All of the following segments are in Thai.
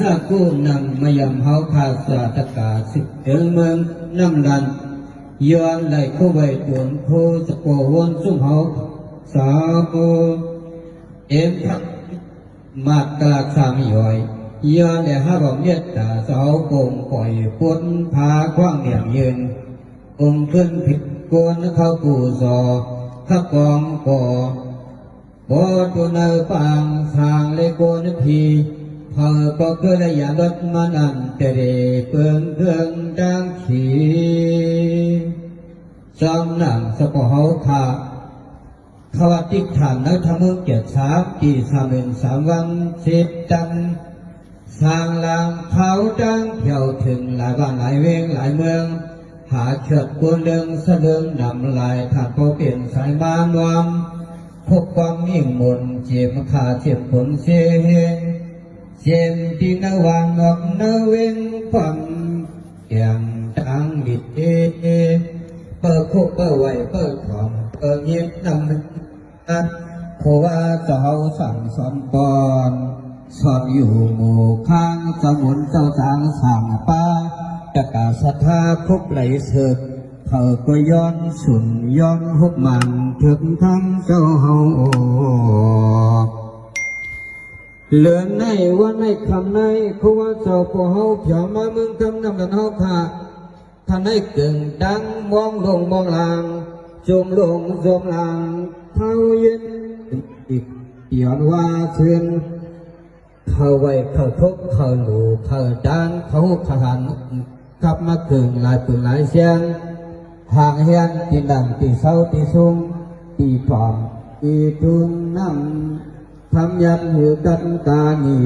สากูนังมายำเฮาภาษาตะกาสิเอเมืองน้ำดันย้อนไหลเข้าไปตวนโพสะโกวนสุ่มเฮาสาโกเอ็มพักมาตราสามย่อยย้อนแต่ห้าบอกเมตตาสาวโกงปล่อยพ้นพากว้างเหลี่ยมยืนองค์ขึ้นผิดกวนเข้ากูซอข้ากองก่อบ่ตัวเนอปางทางเลโกนพีเธอก็เคยได้ยารถมานันแต่เดเปิงเครื่องดังขีจอมหนังสปอเฮาขาขวัติฐานนักธรรมเกียรติสามปี3 วัน10 จันสร้างลางเขาดังเที่ยวถึงหลายบ้านหลายเวงหลายเมืองหาเฉิดกวนเดิงสะเดิงนำลายถาดโปเปลี่ยนสายบ้านวามพบความยิ่งมนเจียมขาเจียมผลเสียเฮงเจียมที่นวางนอกนเวงฟังอย่างดังดิดเปิดโคเปิดไว้เปิดของเปิดเย็บนำอัดโคว่าเจ้าสั่งสอนปอนสอนอยู่หมู่ข้างสมุนเจ้าสางสั่งป้าตะกาศรัทธาครบไหลเสกเธอก็ย้อนสุนย้อนหุบมันถึงทั้งเจ้าเฮาเหลือในวันในคำในเพราะว่าเจ้าพวกเฮาเผียวมาเมืองคำนำกันเฮาขาท่านให้เก่งดังมองลงมองลางจมลงจมลางเท้ายืนอีกย้อนว่าเชิญเขาไว้เขาทบเขาหลูเขาจานเขาขหันกลับมาเก่งหลายปืนหลายเสียงห่างเฮียนตีดังตีเศร้าตีซุ่มตีปอมตีตุนน้ำทำยันหือกันกานี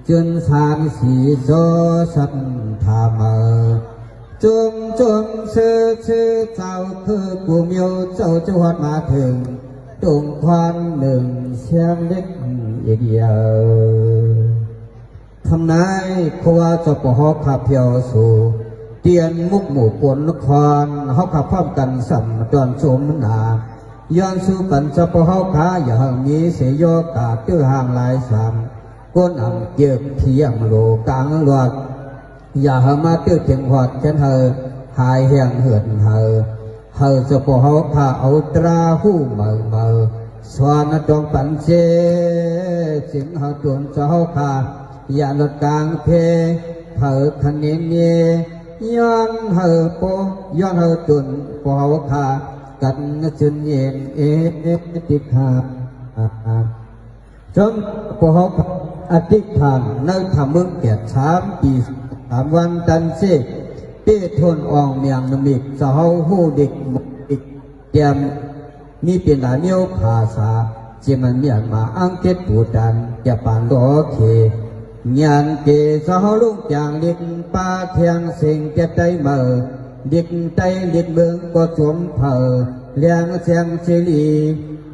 จนสานสีโซสัตธามาจมชื่อเจ้าคือกูเมียวเจ้าจวดมาถึงตรงควันหนึ่งเชียงเล็กเดียวทำนายขว่าจะปะฮอกขับเพียวสู่เตียนมุกหมู่ปนนครเขาขับพร้อมกันสัมดอนชมนาย้อนสู่กันจะปะฮอกขาอย่างนี้เสียโยกาตื้อห่างหลายสามก้นอ่ำเกี่ยวเทียมโลกลางหลอดอย่าหามาตื้อเทียงหอดฉันหายแห่งเหือนเฮอจะปะฮอกขาเอาตราหู้เมื่อสวานดองปันเจสิงหาจวนเจ้าขาอย่าลดกลางเพเฮอคันเนียย้อนเฮอโปย้อนเฮอจนปะฮอกขากันจนเย็นติดขาจนปะฮอกอธิษฐานในธรรมเกียรติ3 ปี 3 วันจันทร์เสกเป้ทนอ่องเมียงนมิกเจ้าหูเด็กแกมมีเป็นหลายเมียวภาษาเจมันเมียนมาอังเกตปูดันจะปานโลเคงานเกสาวลุงจางเด็กป้าเทียงเสียงจะได้เมื่อเด็กใจเด็กเมืองก็สวมเผอเลี้ยงเสียงเฉลี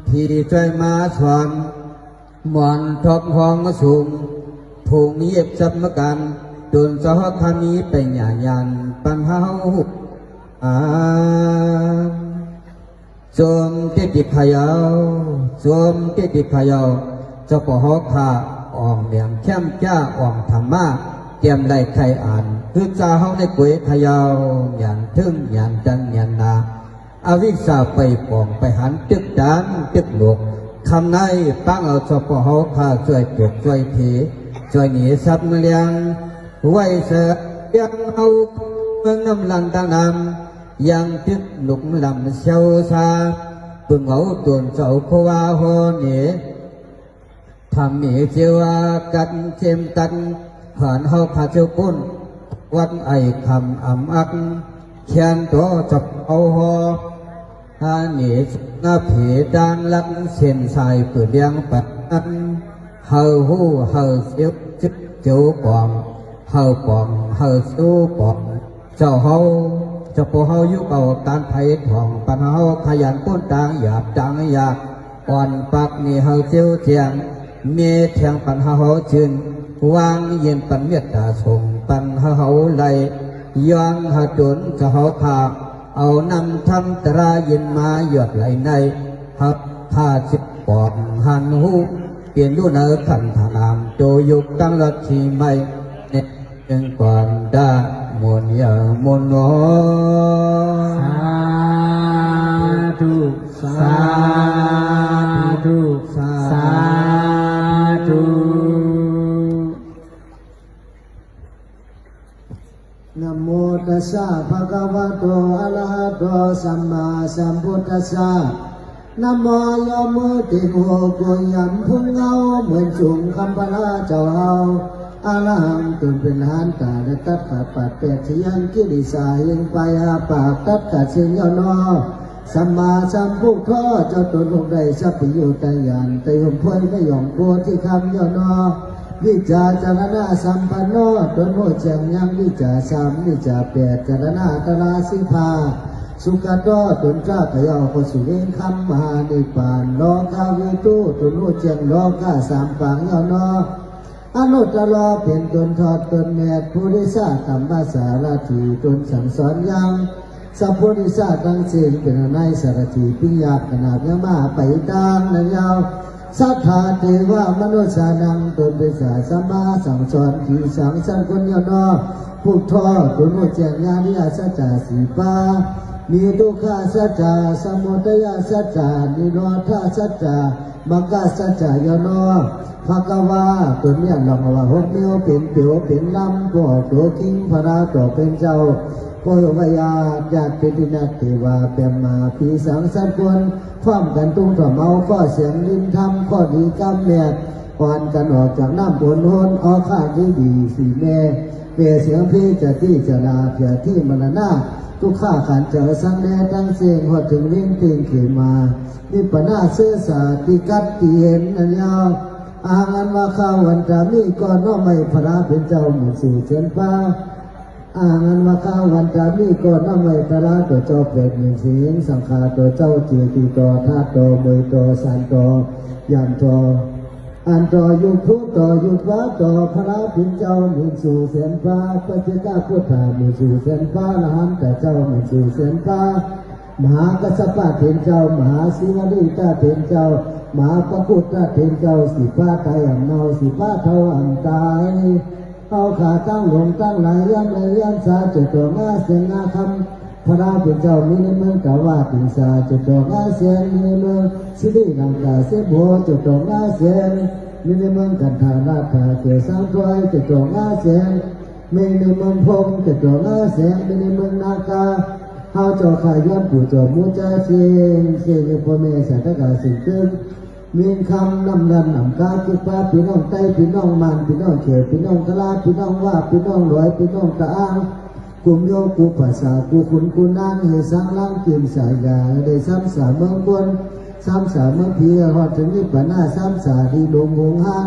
ที่ช่วยมาสอนหมอนทบห้องสูงผูกเย็บสัมกันโดนสาวทามีเป็นหยายันปัญหาจมติดขยาวจมติดขยาวเจ้าปหอกขาอ่องเลียงเข้มจ้าอ่องธรรมะเตรียมได้ใครอ่านคือจ้าเฮาในกวยขยาวยันทึ่งยันจันยันนาอวิชาไปปองไปหันตึกดานตึกหลวกคำในตั้งเอาเจ้าปหอกขาช่วยปกช่วยผีช่วยหนีสับเลียงไว้เสือยังเอาเมืองน้ำลันต่างนำยังตึกหลุกลำเชียวซาปึงเอาตวนเจ้าขวาหอเนทำมีเจียวกันเจมกันหันเฮาพาเจ้าปุ้นวันไอคำอ่ำอักเขียนตัวจับเอาหอฮาเนหน้าผีดานลักเส้นสายปืนเลี้ยงปัดอันเฮาหูเฮาเสียบจิบเจียวปอมเฮาปอมเฮาสู้ปอมเจ้าเฮาจะพอเฮายุเอาการไผ่ทองปัญหาขยันป้นต่างหยาบต่างอยากอ่อนปักนี่เฮาเจียวเทียงเมียเทียงปัญหาเฮาชื่นวางเย็นปัญเมตตาส่งปัญหาเฮาไหลย้อนหาจนจะเฮาขาเอานำทำตราเย็นมาหยดไหลในหักท่าจิบปอบหันหู เปลี่ยนรู้เนื้อขันธนามโจยุกตั้งรัชีไม่เน็ตยังก่อนได้มนยามนโนสาธุสาธุสาธุนะโมตัสสะภะคะวะโตอะระหะโตสัมมาสัมพุทธัสสะนะโมโยมุติโกโกยัมพุงเงาเหมือนจุงคำพระเจ้าเอาอาลังตุนเป็นหานตาและตัดขาดปัดเป็ดที่ยังกิริสายิงไปอาปากตัดขาดเสียงยอนอสัมมาสัมพุทธเจ้าตนลงได้สัพพิโยตยานแต่ยมพวยไม่ยอมโกที่คำยอนอวิจาจารณะสัมปันโนตนโหแจงยังวิจาสามวิจาแปดจารณะตราสิภาสุขโตตนเจ้าขยาวคนสุเวงคำมหานิพานโลกาวิตูตนโหแจงโลกาสามฝังยอนออนุตตรเป็นตนทอดตนแม่ผู้ริษาธรรมสารถีตนสั่งสอนยังสัพพุริษาตั้งเสียงเป็นนายสารถีพิญญาขนาดยามาไปตามนันยาวสัทธาเทวามนุษย์สานังตนเป็นสาสัมมาสั่งสอนที่สังสรรค์คนยอนอพุทธอตนโหแจงญาณิยาสัจจาสีปามีทุกขาสัจจาสมุทัยสัจจานิโรธาสัจจามังกสัจจายโนภะคะวาตัวเนี้ยลองว่าหกนิ้วเป็นเปียวเป็นลำตัวตัวคิงพระราตัวเป็นเจ้าโพยวายาญาติเป็นดินาเทวาเป็นมาผีสังสัตว์คนฟ้อมกันตุ้งถ่อเมาก็เสียงลิ้นทำก็ดีกำแมดก่อนกันออกจากน้ำบนโหนออกข้าดีดีสีแม่เปรเสียงพี่จะที่จะลาเพียที่มรณะทุกข้าขันเจอสังแน่ตั้งเสียงหอดถึงลิ้นติงเขมานิปนาเสื้อสาติกัดตีเห็นนันยาวอางันว่าข้าวันจะมีก่อนน้อไม่พระเป็นเจ้าหมู่สู่เชิญฟ้าอางันว่าข้าวันจะมีก่อนน้อไม่พระตัวเจ้าเป็ดหนึ่งเสียงสังฆาตัวเจ้าจีตีต่อธาตุต่อมือต่อสานต่อยานต่ออันต่อยุคพุทธต่อยุคฟ้าต่อพระเป็นเจ้าหมู่สู่เชิญฟ้าพระเจ้าพุทธาหมู่สู่เชิญฟ้าละหันแต่เจ้าหมู่สู่เชิญฟ้ามหากัสสปะเถรเจ้ามหาศิวลีตาเถรเจ้ามหาพระพุทธเถรเจ้าสิป้าไทยอ่ำเนาสิป้าเทาอ่ำตายเอาขาตั้งหลงตั้งหลายย่ำเลยย่ำสาจุดตัวงาเสียงงาคำพระราเป็นเจ้ามีในเมืองกาวาติสาจุดตัวงาเสียงมีในเมืองสิริลังกาเสโบจุดตัวงาเสียงมีในเมืองกันธาราธาเกิดสร้างถวยจุดตัวงาเสียงมีในเมืองพงจุดตัวงาเสียงมีในเมืองนากาเขาเจ้าขายย้อนผู้เจ้ามูเจ้าเสียงเสียงพ่อแม่สาธกาสิ่งตึงมีคำนำดันนำกาคิดป้าพี่น้องไต้พี่น้องมันพี่น้องเขตพี่น้องกะลาพี่น้องว่าพี่น้องรอยพี่น้องตะอ้างกุมโยกุภาษากุขุนกุนางให้สร้างล้างเกียมสายยาได้ซ้ำสาเมืองบนซ้ำสาเมืองเพียหอดถึงนิพพานาซ้ำสาดีดงหงหาง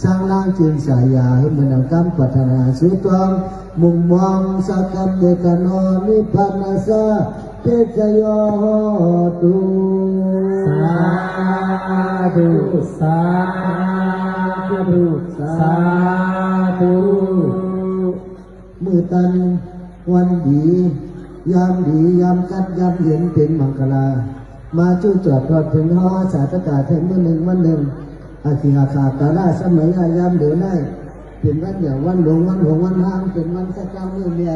สร้างล้างเกียมสายยาให้มันนำกำปัฒนาสุตรองมุงมองสักคำเดกนอนิพพานาสาเตจโยตุสาธุสาธุสาธุมือตันวันดียามดียามกัดยามเย็นเป็นมังคลามาจู่จอดทอดถึงหอสาธกาแทนเมื่อหนึ่งวันหนึ่งอาทิอาคาตาลาสมัยยามเดือดได้เป็นวันเดียววันหลงวันหงวันห้างเป็นวันสักเจ้าเมื่อเมีย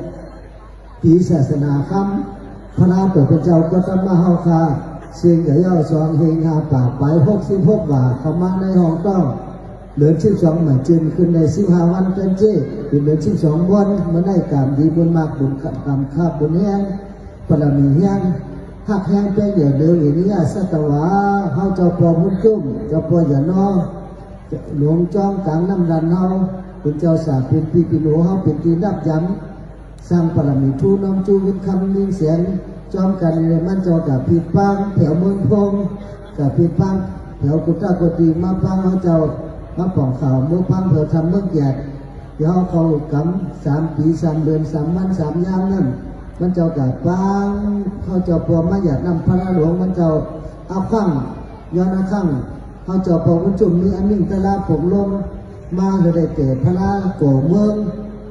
ผีศาสนาคำพระตัวเป็นเจ้าก็ต้องมาเฮาคาเสียงใหญ่ย่อสองเฮงหาปากไป66 บาทเข้ามาในห้องต้องเหลือ12หมายจึงขึ้นใน15 วันเป็นเจ้เป็นเหลือ12 วันมาได้กรรมดีบุญมากบุญกรรมคาบบุญแห้งปรมีแห้งหักแห้งเป็นอย่างเดิมอีนี้สัตวะเฮาเจ้าพ่อมุนจุ่มเจ้าพ่ออย่านอหลวงจ้องกลางน้ำดันเฮาเป็นเจ้าสาเป็นพี่ปิโลเฮาเป็นที่รับย้ำสร้างปรมีทูน้องจูวินคำนิ่งเสียงจอมกันเลยมันเจ้ากับผิดปังแถวเมืองพงกับผิดปังแถวกุฏากตีมาปังเขาเจ้ามาป่องข่าวเมื่อปังเผื่อทำเมื่อแก่เดี๋ยวเขากำ3 ปี3 เดือน3 วัน3 ยามนั่นมันเจ้ากับปังเขาเจ้าปอมาหยาดนำพระหลวงมันเจ้าเอาข้างย้อนข้างเขาเจ้าปอมันจุ่มมีอันหนึ่งตะลาผมลงมาเลยได้เกิดพระโกเมือง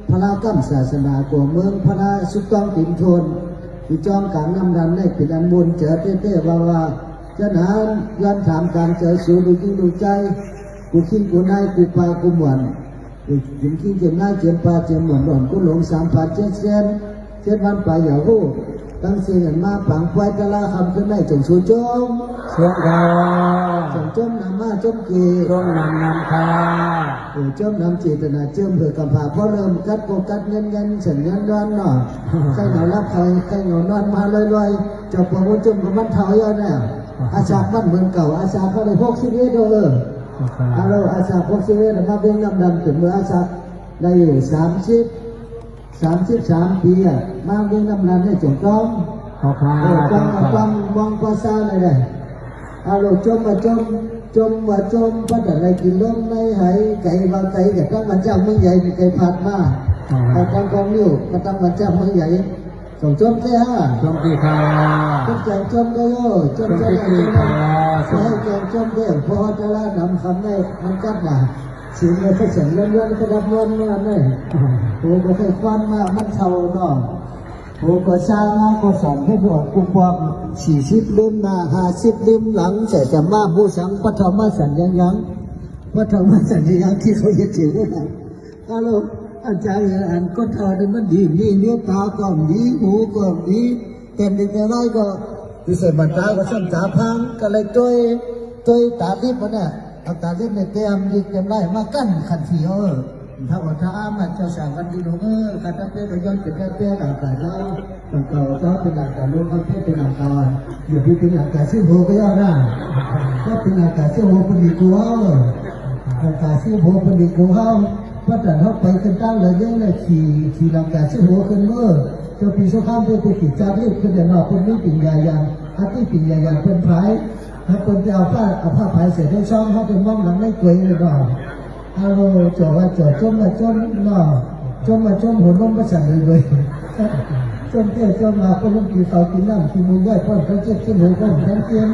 พระกัมศาสนาโกเมืองพระสุกต้องติมชนที่จอมกลางน้ำดันได้เป็นอันบุญเจอเต้ว่าจะนั้นย้อนถามการเจอสูดูยิ่งดูใจ กูขิ้งกูนายกูปากูหมวนกูขิ้งเจียมนายเจียมปาเจียมหมวนหล่อนกูหลง3,700วันไปอย่าหู้ตั้งเสียงมาปังไว้ตะลาคำขึ้นได้จงชูจม เสียงดาว จมนำมาจมกี จงนำค่ะ จมนำเจตนาเจิมเผื่อกำพาเพราะเริ่มกัดโกกัดเงินฉันเงินร้อนหน่อยใครเหงารับใครเหงานอนมาลอยๆจะปวดจมกับมันเท้าเยอะเนี่ยอาชามันเหมือนเก่าอาชาเขาเลย61ฮัลโหลอาชา61มาเบ่งน้ำดำถึงเมื่ออาชาได้33 ปีมาเบ่งน้ำดำให้จงต้อง ขอบคุณ ต้องมองภาษาเลยได้ฮัลโหลจมมาจมพัดอะไรกินลมในหายไก่บางไก่กับตั้งมันเจ้าเมืองใหญ่ไก่ผัดมาไก่กองนิ้วมาตั้งมันเจ้าเมืองใหญ่ส่งจมแค่จงที่ค่ะ จมแกงจมก็โย่จมให้แกงจมเด้พอจะละนำคำได้มันกัดมาสิ่งเลยก็เสียงเลื่อนก็ดับวนมาเลยโอ้ก็เคยควันมามันเท่าน้องโอ้ก็สร้างมาก็สั่งให้พวกกุปอบ40 ลิมมา50 ลิมหลังแต่จะมาผู้สังปฐมสัญยังปฐมสัญยังที่เขายึดถือได้ฮัลโหลอาจารย์อันก็เท่านี้มันดีนี่เนื้อตาก็ดีหูก็ดีเป็นอะไรก็พิเศษบรรดาก็สั่งตาพังก็เลยตัวตาลิบมันเนี่ยเอาตาลิบในเตียมยิงเต็มไล่มากั้นขันเขียวถ้าว่าถ้ามันจะสั่งกันดีหนูขันตั้งแต่ย้อนเป็นแค่เตี้ยหลังกายแล้วหลังกายก็เป็นหลังกายลูกเขาเป็นหลังกายอยู่ที่เป็นหลังกายซึ่งโหก็ย่อได้ก็เป็นหลังกายซึ่งโหเป็นดีกูเอาหลังกายซึ่งโหเป็นดีกูเอาเพราะแต่เขาไปกันตั้งเลยยังเลยขี่หลังกายซึ่งโหขึ้นเมื่อจะปีสุขามเป็นติดจารีตขึ้นเดี๋ยวนอกคนนี้ปิ่งใหญ่ยังอาที่ปิ่งใหญ่ยังเป็นไผ่ถ้าคนจะเอาผ้าไผ่เสร็จได้ช่องเขาเป็นม่อมหลังไม่เกยเลยก็ฮัลโหลจ่อว่าจ่อจมมาจมเนาะจมมาจมหัวน้องมาสั่นเลยจมเที่ยวจมมาก็ลุกกี่เสากินน้ำกินมือไหวพ่อเขาเจ็บขี้หนูก็แข็งเตี้ยน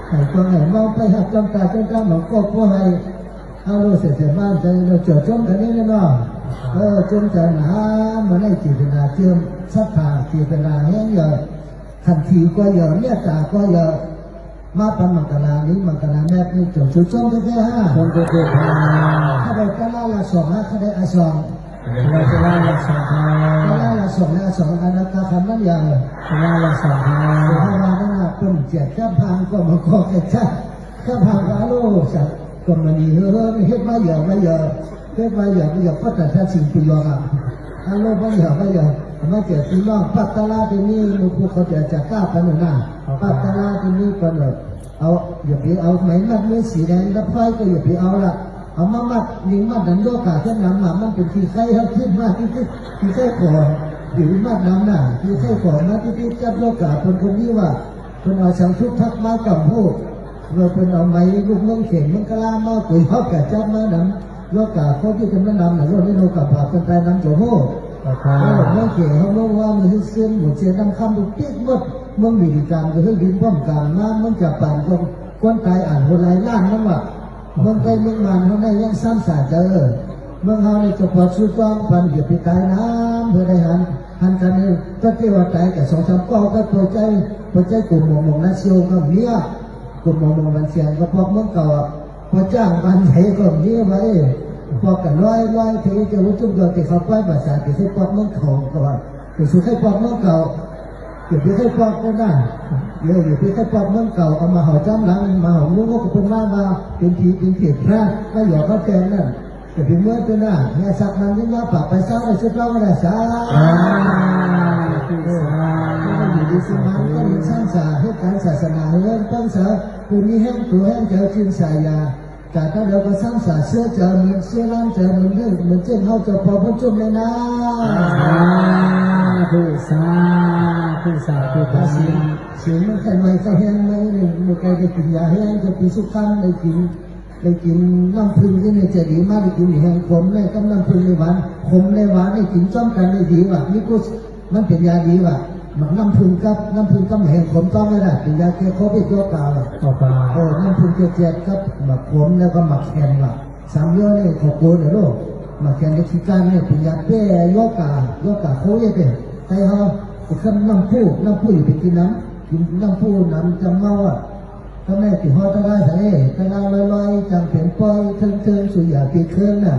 ไอ้ตัวไหนมองไปหักจำตาจนกล้าหมอกก็ให้ฮัลโหลเสร็จบ้านใจเราจ่อจมกันนี่เนาะจมใจหนามันให้จีบนาเชื่อมสัทธาจีบนาแห้งเยอะทันทีก็เยอะเนี่ยตาก็เยอะมาปันมังกรนี้มังกรแม่นี่จบชุดส้มแค่5คนก็คือถ้าได้กะลาละ2ถ้าได้อา2กะลาละ2อันนั้นก็คำนั้นอย่างกะลาละ2ถ้ามาหน้าเป็นเจ็ดข้าพังก็มาขอแค่ชัดข้าพังก็โลสัตว์ก็มันนี่เฮ็ดมาเยอะเฮ็ดมาเยอะก็แต่ถ้าสิ่งที่ยอมอันโลมาเยอะมาเจ็ดพี่น้องปัตตาลาที่นี่ลูกเขาจะกล้าไปหน้าปัตตาลาที่นี่ก็เลยเอาอย่าไปเอาไหมมัดเนื้อสีแดงแล้วไฟก็อย่าไปเอาละเอามามัดยิงมัดดันโยกาแค่น้ำมันเป็นที่ไข่ครับขึ้นมากที่ไข่ขอหรือมัดน้ำหน้าที่ไข่ขอมาที่จับโยกาคนนี้ว่าคนเอาสังชุดทักมากับผู้เราเป็นเอาไม้ลูกน้องเข่งมันกล้ามาปุ๋ยเขาแก่จับมาน้ำโยกาเขาที่จะไม่นำหนังโลกนี้เรากับผ่าเป็นไปน้ำโจโม่น้องเข่งเขาบอกว่ามันเส้นหมดเสียน้ำคำดูปิ๊กหมดมึงมีการก็ให้ดินป้อมกลางน้ำมันจะปั่นคนตายอ่านคนไรล้านนั่นว่ะมึงไปมึงมันเขาได้ยังซ้ำสาเจอมึงเอาในจะพอสู้ต้องปั่นเดี๋ยวไปตายน้ำเพื่อได้หันกันเลยก็ที่ว่าตายกับ2-3ก้อก็ตัวใจกลุ่มมองนักเชียวก็เนี้ยกลุ่มมองมันเสียงก็พอมึงเก่าพอจ้างมันไหนก็เนี้ยไว้พอกันร้อยทีจะรู้จุดเกิดที่เขาไปภาษาที่ให้พอมึงของก่อนที่สุดให้พอมึงเก่าอย่าไปให้ปอกก็ได้อย่าไปให้ปอกเมืองเก่าเอามาห่อจ้ำหลังมาห่อมุ้งก็เป็นว่ามาเป็นผีพระไม่หยอกก็แกงนั่นอย่าไปเมื่อเป็นหน้าเนี่ยสักมันยิ่งว่าปากไปซ้ำไปชุดเราไม่ได้ซ้ำอยู่ดีสิมันก็มีสร้างสาให้การศาสนาเรื่องตั้งสาคือมีแห้งตัวแห้งเจอชินสายาจากนั้นเราก็สร้างสาเชื่อเจอเหมือนเชื่อร่างเจอเหมือนเรื่องเหมือนเจ้าเขาจะพอพ้นจุ่มเลยนะผู้สาผู้ภาษีเสียงมันใครไม่ใครแห้งไม่ไม่ใครได้กินยาแห้งจะปีสุขันได้กินน้ำพึ่งที่ในจะดีมากได้กินแห้งขมในกับน้ำพึ่งในหวานขมในหวานได้กินจ้อมกันได้ดีว่ะนี่ก็มันเป็นยาดีว่ะน้ำพึ่งกับแห้งขมต้องไม่ได้เป็นยาแก้โควิดตัวเปล่าน้ำพึ่งเจ็ดกับหมักขมแล้วก็หมักแข็งว่ะ3 เรื่องนี่ขอบคุณเลยลูกหมักแข็งในที่การเนี่ยเป็นยาแก้โยกาโควิดเนี่ยใครเขาขึ้นน้ำผู้อยู่ไปกินน้ำผู้น้ำจะเมาอ่ะ ก็ไม่ติดหอตะไลทะเลตะไลลอยๆจำเป็นปล่อยเทิงสุยาปีเคลื่อนน่ะ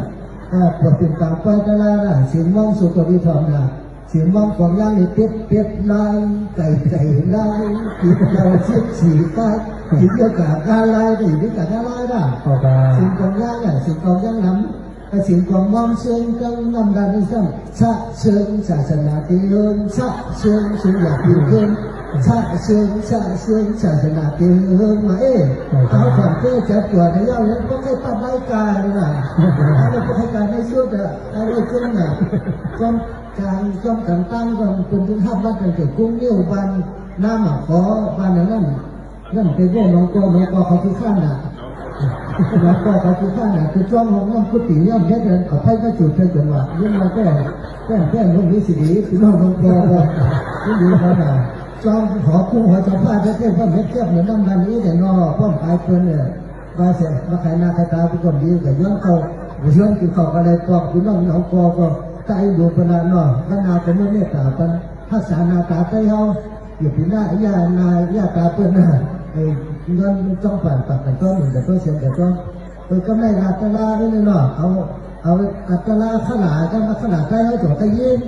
ปวดเป็นกลางปล่อยตะไลน่ะเสียงมองสุกวิธรรมน่ะเสียงมองของย่างนี่เป็ดลายไก่ลายกินเราเสียสีตากินเยอะกากาลายได้ดีกากาลายน่ะเสียงของย่างน่ะเสียงของย่างน้ำเสียงของมองเสียงกังน้ำดันนี่ซ้ำชะเชิงศาสนาที่เลื่อนชะเชิงสุยาปีเคลื่อนชะเชิงศาสนาที่เลื่อนมาเอาความเพื่อจับตัวในย่าแล้วก็ให้ตัดรายการน่ะอะไรก็ให้การให้ช่วยแต่อะไรช่วยน่ะก็การย่อมตั้งก็เป็นถึงห้าบ้านเป็นกุ้งเลี้ยวบันน้ำหมักขอบ้านนั่นเป็นพวกน้องก็เขาคือข้าน่ะน้องก็เขาคือข้าน่ะคือจ้องของน้องกุฏิย่อมแค่เดินขอให้ก็จุดเป็นจังหวะยิ่งเราก็แค่ลูกนี้สิดีคือน้องก็ที่ดีเขาน่ะจ้องขอคู่หัวจะพาจะเทียบพ่อเม็ดเทียบเหมือนน้ำดันนี้แต่นอพ่อขายเพื่อนเนี่ยมาเสียมาขายหน้าขายตาเป็นคนดีแต่ย้อนเขากินข้าวอะไรปอกคุณน้องก็ใจอยู่ปนานอแล้วนาเป็นเมตตาปันภาษานาตาใจเขาอยู่ปีหน้าญาตาเพื่อนน่ะเงินจ้องปั่นปักแต่ก็เหมือนแต่ก็เสียแต่ก็ไม่รัตลาไม่เลยเนาะเอาอัตลาขนาดกันมาขนาดใจเขาจอดใจเย็น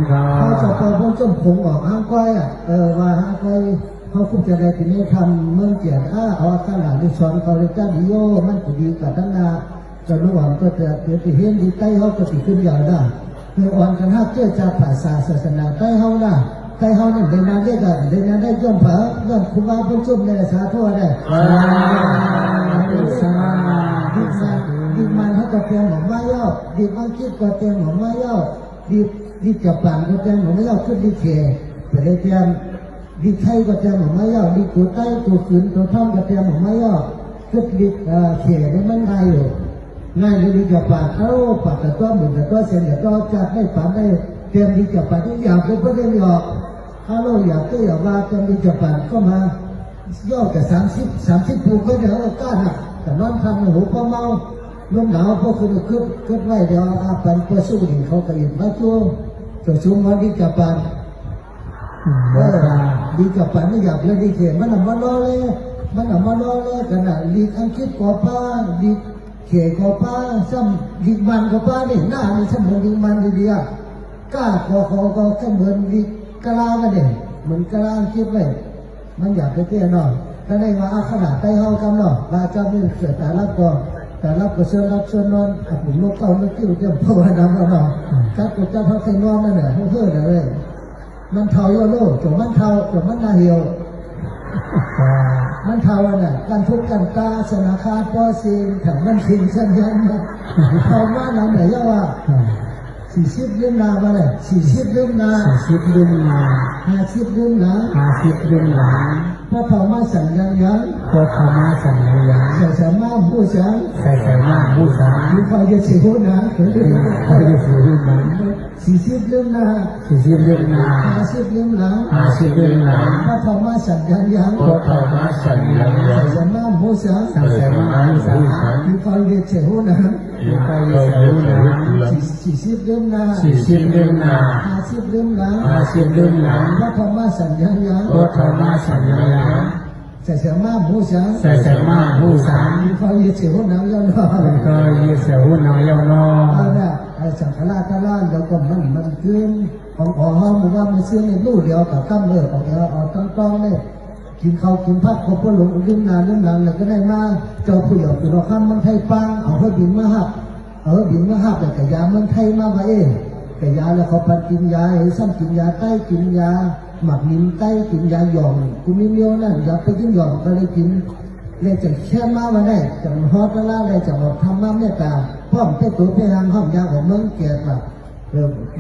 เขาจะพอพ้นจมผงออกห้างก้อยว่าห้างก้อยเขาคุกจะได้ทีนี้ทำเมืองเกียรติเอาขนาดที่สอนเขาเลยจ้าดิโยมันจะดีกับทั้งนาจะรู้ว่าก็จะเกิดเห็นดีใต้เขาก็ติดขึ้นอย่างได้เมื่ออ่อนกันห้าเจ้าจะผ่าศาสนาใต้เขาได้ใต้เขาเนี่ยเดินมาได้กันเดินมาได้ย่อมเผาย่อมคุมมาพ้นจมในสาทั่วได้ดีมันเขาก็เตรียมหมอกไม้ย่อดีมันคิดก็เตรียมหมอกไม้ย่อดีจับปานก็เตรียมหมอกไม้ย่อขึ้นดีเขยไปเลยเตรียมดีไทยก็เตรียมหมอกไม้ย่อดีกูใต้กูขืนตัวท่อมก็เตรียมหมอกไม้ย่อขึ้นดีเขยได้มันไทยอยู่ง่ายเลยดีจับปานปัดแต่ก็เหมือนแต่ก็เส้นแต่ก็จับได้ปานได้เตรียมดีจับปานที่อยากเป็นประเด็นหยอกถ้าเราอยากก็อยากว่าเตรียมดีจับปานก็มาย่อกับ30ปูก็เดี๋ยวก้านแต่นอนทำหัวพ่อเมาลมหนาวพวกคุณขึ้นไว้เดี๋ยวอาปันเพื่อสู้ดิเขากระยิบมาชั่วจะชุ่มวันดีจับปานดีจับปานไม่อยากเลยดีเขียนมันมาล้อเลยขนาดดีอังกฤษก่อป้าดีเขียก่อป้าซ้ำดีมันก่อป้าเนี่ยหน้านี่ซ้ำเหมือนดีมันดีก้าก่อก็แค่เหมือนดีกะลากันเด่นเหมือนกะลาอังกฤษเลยมันอยากไปเตี้ยนอนถ้าได้มาขนาดใต้ห้องกันเนาะราชาไม่เสียแต่รับก่อนแต่รับก็เชิญรับเชิญนอนผมลูกเก่าลูกกิ้วเจ้าพ่อน้ำเราจัดกับเจ้าพ่อใครนอนนั่นแหละเพื่อนอะไรมันเทาโยโล่จบมันเทาจบมันนาเหี่ยวมันเทาน่ะการทุกกันตาสนาคาปอซีถังมันทิ้งเส้นยันนะเทาว่าน้ำไหนย่าว่า40 เรื่องนามาเลย40 เรื่องนา50 เรื่องนา50 เรื่องนา50 เรื่องนาพระธรรมสัญญายังพระธรรมสัญญายังใส่สมาผู้สังใส่มาผู้สังมีใครจะเสียหัวหนังใครจะเสียหัวหนัง40 เรื่องนา40 เรื่องนา50 เรื่องนา50 เรื่องนาพระธรรมสัญญายังพระธรรมสัญญายังใส่สมาผู้สังใส่มาผู้สังมีใครจะเสียหัวหนังมีใครจะเสียหัวหนัง40 เรื่องนา50 เรื่องนา50 เรื่องนา50 เรื่องนาพระธรรมสัญญายังพระธรรมสัญญายังใส่เสื้อมาผู้สังใส่เสื้อมาผู้สังมีใครจะเสียหัวหนังย้อนนอมีใครจะเสียหัวหนังย้อนนอไอ้สังฆราชแล้วก็มันขึ้นของห้องบอกว่ามันซื้อในตู้เดียวกับตั้มเลยของเอาต้องเนี่ยกินข้าวกินผักเขาพอหลงลืมนานแล้วก็ได้มาเจ้าผู้ใหญ่ตัวเราข้ามมันไทยปังเอาเพื่อบินมาหับแต่ยามันไทยมาไว้แต่ยาแล้วเขาปันกินยาไอ้ซ้ำกินยาใต้กินยาหมักนิ้มใต้กินยาหย่องกูมีเมียวนั่นอยากไปกินหย่องก็เลยกินเลยจะแค่มาวันได้จะฮอตละเลยจะออกทำมาเมตตาป้อมเพื่อตัวเพื่อทางห้องยาของเมืองเกียรติแบบ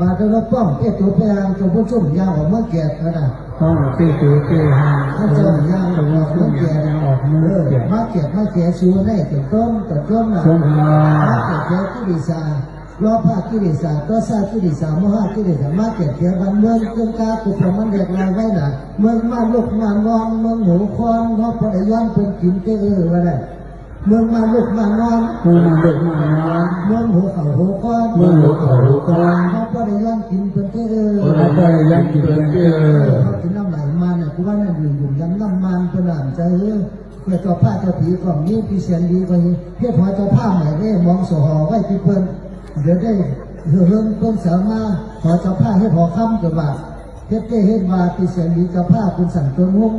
บาดแล้วป้อมเพื่อตัวเพื่อทางตัวผู้ชุ่มยาของเมืองเกียรตินะป้อมเพื่อตัวเพื่อทางถ้าเจอยาของเมืองเกียรติออกเมืองเกียรติมาเกียรติชัวได้แต่ต้นนะมาเกียรติที่ดีซาล้อผ้ากิริสาก็ซากิริสาโมหะกิริสามาเก็บเทียบันเมืองเครื่องกาตุพมันเด็กลายไว้หน่ะเมืองมาลุกมานอนเมืองหูคอนเพราะพอได้ย้อนเป็นกินเกลือว่าได้เมืองมาลุกมานอนเมืองหูเขาหูคอนเพราะพอได้ย้อนกินเป็นเกลือเขากินน้ำไหลมาเนี่ยกูว่านั่นอยู่ยันน้ำมันเป็นหลานใจ เมื่อเจ้าผ้าเจ้าผีก็มีพี่เสียนดีกว่านี้เพียรพอเจ้าผ้าใหม่ได้มองสหอไว้ที่เพิ่นเดี๋ยวได้เรื่องเพิ่นเสริมมาขอเจ้าผ้าให้พอค่ำจนว่าเฮ็ดได้เฮ็ดว่าพี่เสียนดีเจ้าผ้าคุณสั่งตัวงุ้ง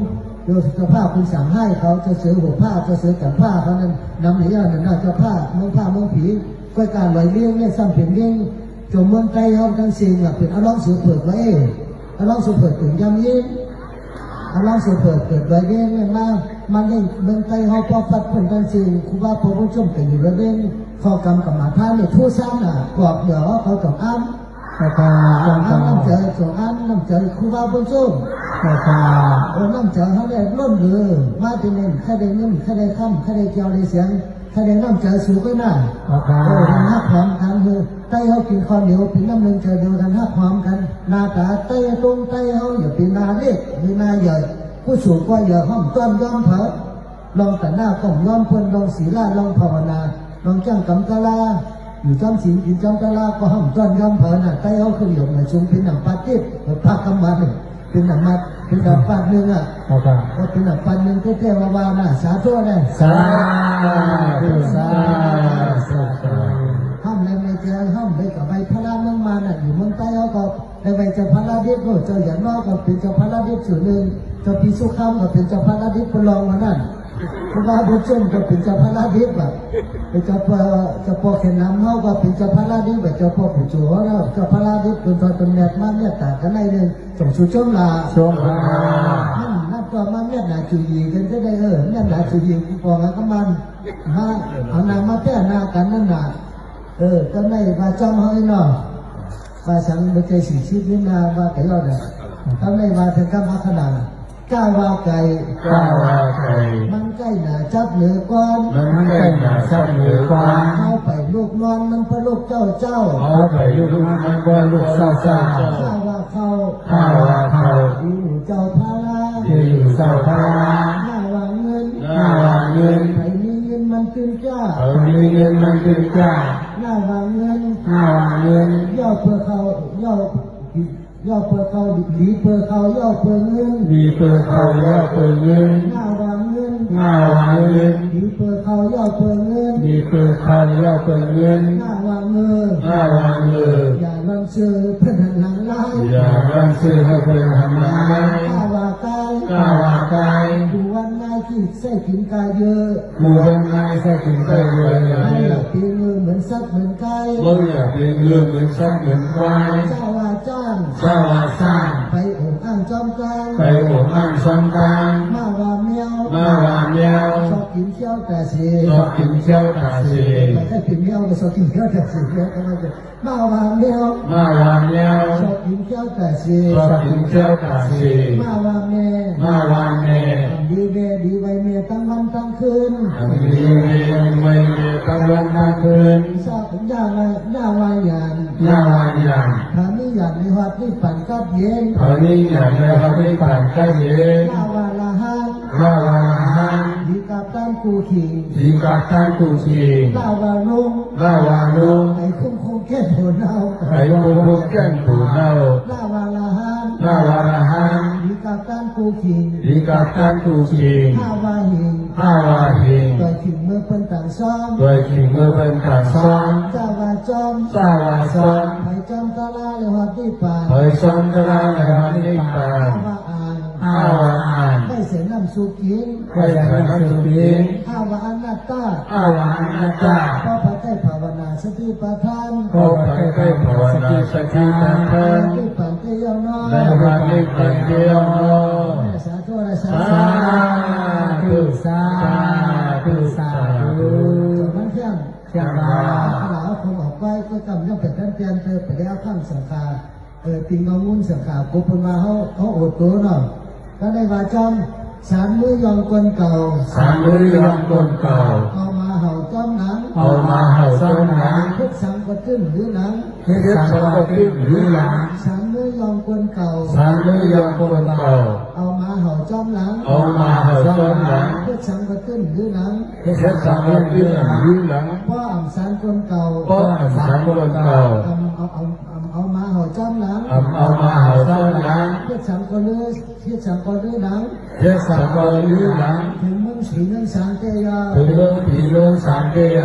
โดยเจ้าผ้าคุณสั่งให้เขาจะเสือหัวผ้าจะเสือกันผ้าเพราะนั้นนำในย่านนั้นเจ้าผ้าเมืองผ้าเมืองผีก็การลอยเลี้ยงเนี่ยซ้ำเป็นเลี้ยงจมเมืองไกลเขาทั้งสิ่งเป็นอารมณ์สืบเปิดไว้อารมณ์สืบเปิดถึงยำยิ้มอารมณ์สืบเปิดเกิดไว้เลี้ยงเนี่ยมามันได้เมืองไกลเขาพอปัดผลทั้งสิ่งครูบาพระพุทธเจ้าเป็นอยู่ระเด้งข้อกรรมกับหมาท่านเนี่ยทั่วซ้ำน่ะกรอบเดี๋ยวเขาต้องอ้ำน้ำเจอส่งอ้ำน้ำเจอครูบาพระพุทธเจ้าน้ำเจอเขาได้ล้นเรือมาที่นี่แค่ได้เงินแค่ได้ค่ำแค่ได้เกี่ยวได้เสียงแค่ได้น้ำเจอสูงก็น่าทำหักความกันคือไต้เขากินข้าวเหนียวเป็นน้ำหนึ่งเจอเดียวกันหักความกันหน้าตาไต้ตรงไต้เขาอย่าเป็นนาเล็กหรือนาใหญ่ผู้สูงก็อย่าห้อมต้อนย่อมเผลอลองแต่หน้าของย่อมเพิ่นลองศีลาลองภาวนาลองจ้างกำกะลาอยู่จำศีลกินจำกะลาก็ห้อมต้อนย่อมเผลอน่ะไต้เขาคือหยกในชุมเป็นหนังปาติบภาคกำมันเป็นหนังมัดเป็นหนังปาดหนึ่งอ่ะก็เป็นหนังปาดหนึ่งเท่ๆวาวๆน่ะสาธุเลยสาธุห้ามเลยไม่เจอห้ามไปกับใบพระราเมืองมาน่ะอยู่เมืองใต้เขาก็ในใบเจ้าพระราดิษฐ์ก็เจ้าอย่างนอกก็เป็นเจ้าพระราดิษฐ์ส่วนหนึ่งเจ้าพิสุขามก็เป็นเจ้าพระราดิษฐ์ประลองมานั่นพระบาทบุญชนก็เป็นเจ้าพระราดิษฐ์แบบเจ้าพ่อเขนน้ำเขาก็เป็นเจ้าพระราดิษฐ์แบบเจ้าพ่อผู้จูแล้วเจ้าพระราดิษฐ์เป็นตัวตนแนบมาเนี่ยต่างกันได้เลยส่งชูช่วงลานับตัวมาเนี่ยหนาจุยีกันจะได้เนี่ยหนาจุยีกูบอกแล้วก็มันมาเอานางมาแก้หน้ากันนั่นน่ะก็ไม่มาจำเฮ้ยเนาะมาสังไม่ใจสีชีพนี่นาว่าไก่ยอดเนี่ยก็ไม่มาถึงกับพัฒนาก้าวาไก่มันใกล้หนาจับเหนือก้อนเข้าไปลูกนอนมันพระลูกเจ้าเข้าไปลูกนอนมันพระลูกเจ้าข้าวาเข้าอยู่เจ้าพาราหน้าวางเงินไปมีเงินมันขึ้นจ้าหน้าวางเงินย่อเพื่อเขาย่อเพื่อเขาดีเพื่อเขาย่อเพื่อเงินหน้าวางเงินดีเพื่อเขาย่อเพื่อเงินหน้าวางเงินอย่าลังเสือเพื่อนหลังไล่ข้าวากายดูวันนายที่ใส่กินกายเยอะไม่อยากตีมือเหมือนซักเหมือนไก่เจ้าว่าจ้างไปองค์อ้างจอมกลางมาว่าแมวชอบกินเที่ยวแต่เสียไม่ได้กินแมวก็ชอบกินเที่ยวแต่เสียก็ไม่ได้มาว่าแมวชอบกินเที่ยวแต่เสียมาว่าแม่ดีไว้แม่ตั้งวันตั้งคืนชอบถึงย่าวายอย่างถ้ามีอย่างในวัดนี่ปั่นกับเย็นย่าวาละหันดีกับตั้งกูขี่ล่าวาลุงไอ้คุ้มแค่หัวเน่าล่าวาละหันดีกับตั้งกูขี่ข้าวาหิงโดยขิงเมื่อเป็นต่างซ้อมจ้าวาจอมไปจอมตาลาเลยวัดที่ป่าข้าวาอ่านได้เสียน้ำสุกินข้าวาอนัตตาพ่อพระได้ภาวนาสติปัฏฐานที่ปั่นเที่ยวนอนสาธุมันเที่ยงหลาคงออกไปก็กำยังเป็นท่านเตียนเธอไปแล้วข้างสังฆาติงงุนสังฆากุปมาเขาอดตัวเนาะก็ได้ว่าจอมสามมือยองคนเก่าเอามาเห่าจอมหนังพุทธสังกขึ้นหรือหนังสามมือยองคนเก่าเอามาเห่าจอมหนังพุทธสังกขึ้นหรือหนังพ่ออ่ำสารคนเก่าเอามาเห่าจอมหนังเพื่อสังกลือหนังถึงมึง องสีเงินสางเตีย ถึงเรื่องผีเรื่องสามเดีย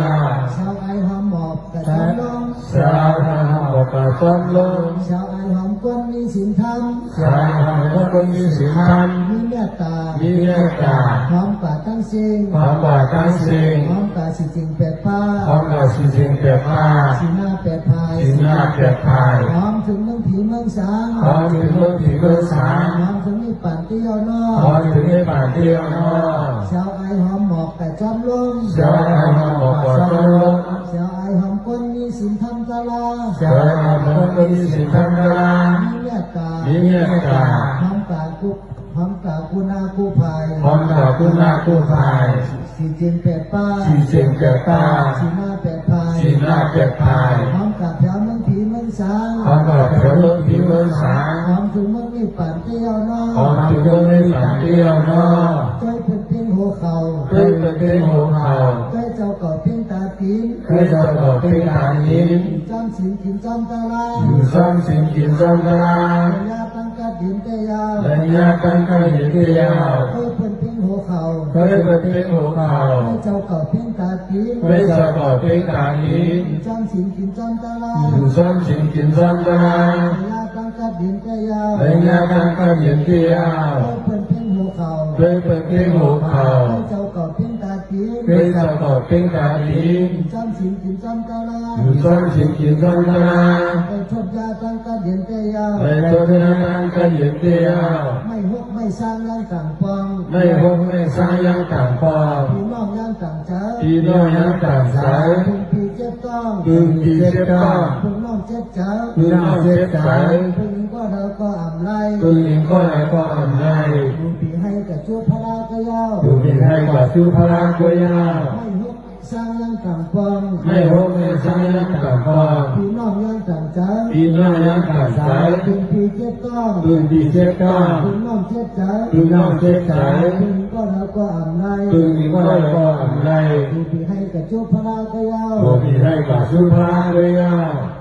ชาวไอหอมหมอบแต่จำลง สาวทางบอกกระซ้อมลง ชาวไอหอมก้นมีศีลธรรม สาวทางก็คนมีศีลธรรม มีเมตตา มีเมตตา พร้อมป่าตั้งสิ่ง ความบาปทั้งสิ่ง พร้อมป่าสิจริงเป็ดป้า พร้อมกับสิ่งเปรียบผ้า สีหน้าเป็ดพาย สิ่งหน้าเปรียบพาย พร้อมถึงเมืองผีเมืองสาง พร้อมถึงเรื่องผีเรื่องสาม พร้อมถึงมีป่านเตี้ยวนอ พร้อมถึงในป่าเที่ยวนอก ชาวไอหอมหมอบแต่จำลง สาวทางบอกกระซ้อมลง ชาวไอหอมก้นมีศีลธรรมตลา สาวทางก็คนมีศีลธรรมกลาง มีเมตตา มีเมตตา พร้อมป่ากุพร้อมป่ากุณากุภัย พร้อมกับผู้หน้าผู้พาย สีจริงเป็ดป้า สิ่งเปรียบผ้า สีหน้าเป็ดพาย สิ่งหน้าเปรียบพาย พร้อมกับแถวเมืองผีเมืองสาง พร้อมกับเรื่องผีเรื่องสาม พร้อมถึงเมืองมีป่านเตี้ยวนอ พร้อมถึงเรื่องในป่าเที่ยวนอก ใจเป็นหัวเข่า เพื่อเป็นหัวเข่า ใจเจ้าก่อเพียงตาตีน เพื่อจะต่อเป็นทางนี้ จำสินกินจำตาลา อยู่ซ่อมสิ่งกินซ่อมตาราง ยาตั้งกัดดินเตยาว และยากันก็เห็นที่ยาว เคยเป็นเพียงหัวเข่า เพื่อเป็นหัวเข่า ให้เจ้าก่อเพียงตาตีน เพื่อจะต่อเป็นทางนี้ จำสินกินจำตาลา อยู่ซ่อมสิ่งกินซ่อมตาราง ยาตั้งกัดดินเตยาว และยากันก็เห็นที่ยาว เคยเป็นเพียงหัวเข่า เพื่อเป็นหัวเข่า ให้เจ้าก่อเพียงตาตีน เพื่อจะต่อเป็นทางนี้ จำสินกินจำตาลา อยู่ซ่อมสิ่งกินซ่อมตาราง ไปชดยาตั้งกัดดินเตยาว และตัวนั้นก็เห็นที่ยาว ไม่หกไม่สร้างยังต่างปอง ไม่พบไม่สร้างยังต่างพอ พี่น้องยังต่างเจ้า พี่น้องยังต่างสาย พึงปีเจ็บต้อง พึงดีเจ็บต้อง พึงน้องเจ็บเจ้า พึงน้องเจ็บสาย พึงก็เราก็อ่ำไร พึงหญิงก็ไหนก็อ่อนได้ ดูปีให้กับชั่วพระราก็ยาว อยู่มีให้กว่าชื่อพระรามกุยา ไม่หกสร้างยังต่างปอง ไม่พบไม่สร้างยังต่างพอ พี่น้องยังต่างเจ้า พี่น้องยังต่างสาย พึงปีเจ็บต้อง พึงดีเจ็บต้อง พึงน้องเจ็บเจ้า พึงน้องเจ็บสาย พึงก็เราก็อ่ำไร พึงหญิงก็ไหนก็อ่อนได้ ดูปีให้กับชั่วพระราก็ยาว อยู่มีให้กว่าชื่อพระรามกุยา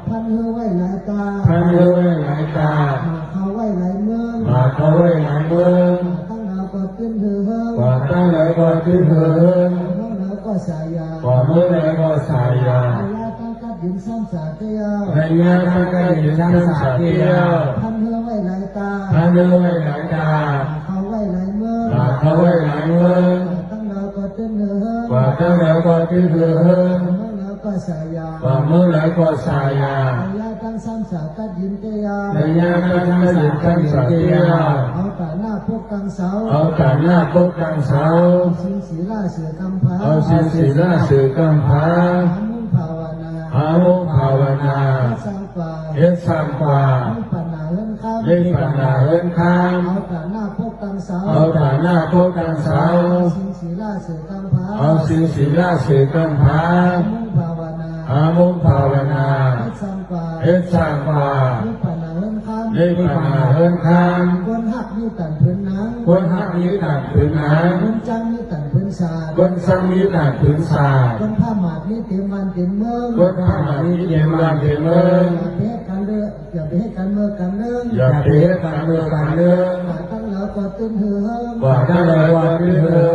พันเฮอไว้หลายตา ท่านเลื่อยหลายตา หาเขาไว้หลายเมือง มาเขาไว้หลายเมือง ตั้งเราก็ขึ้นเฮือเฮิง กว่าตั้งไหนก็ขึ้นเหิน ห้องเราก็สายยาก ว่าเมื่อไหรก็สายยา ระยะตั้งกัดดินซ้ำสาเตียว ในงานท่านก็เห็นทั้งสาเที่ยว พันเฮือไว้หลายตา ท่านเลื่อยหลายตา เขาไว้หลายเมือง มาเขาไว้หลายเมือง ตั้งเราก็ขึ้นเฮือเฮิง กว่าตั้งไหนก็ขึ้นเหิน ห้องเราก็สายยาก ว่าเมื่อไหรก็สายยา ระยะตั้งซ้ำสากัดดินเตียว ในงานท่านก็เห็นทั้งสาเที่ยว เอาแต่หน้าพวกกังเสา เอาแต่หน้าพบกันเสา สิงศีลาเสือกำพา เอาสิศีลสื่อกำพา หามุ่งภาวนา หามุภาวนา สร้างป่า เฮ็ดสร้างกว่า มีปัญหาเรื่องข้าม เล่นปัญหาเรื่องข้าม เอาแต่หน้าพวกกังเสา เอาแต่หน้าพบกันเสา สิงศีลาเสือกำพา เอาสิศีลสื่อกำพา มุ่งภาวนา หามุภาวนา ให้สร้างป่า เฮ็ดสร้างกว่า มีปัญหาเรื่องข้าม เล่นปัญหาเรื่องข้าม คนหักมีตันพื้นหนัง คนหักนี้ตัดผืนหนัง คนจังมีตันพื้นศาสตร์ คนสังนี้ตัดผืนศาสตร์ คนผ้าหมาดมีเต็มวันเต็มเมือง คนพระมหานี้เยี่ยมบ้านเยี่ยมเมือง อย่าไปให้กันเลือกอย่าไปให้กันเมื่อกันเนื่อง อย่าเทกันเมืองกันเรื่อง ตั้งแล้วก็ตื่นเหือง ว่าถ้าเราว่าที่เธอ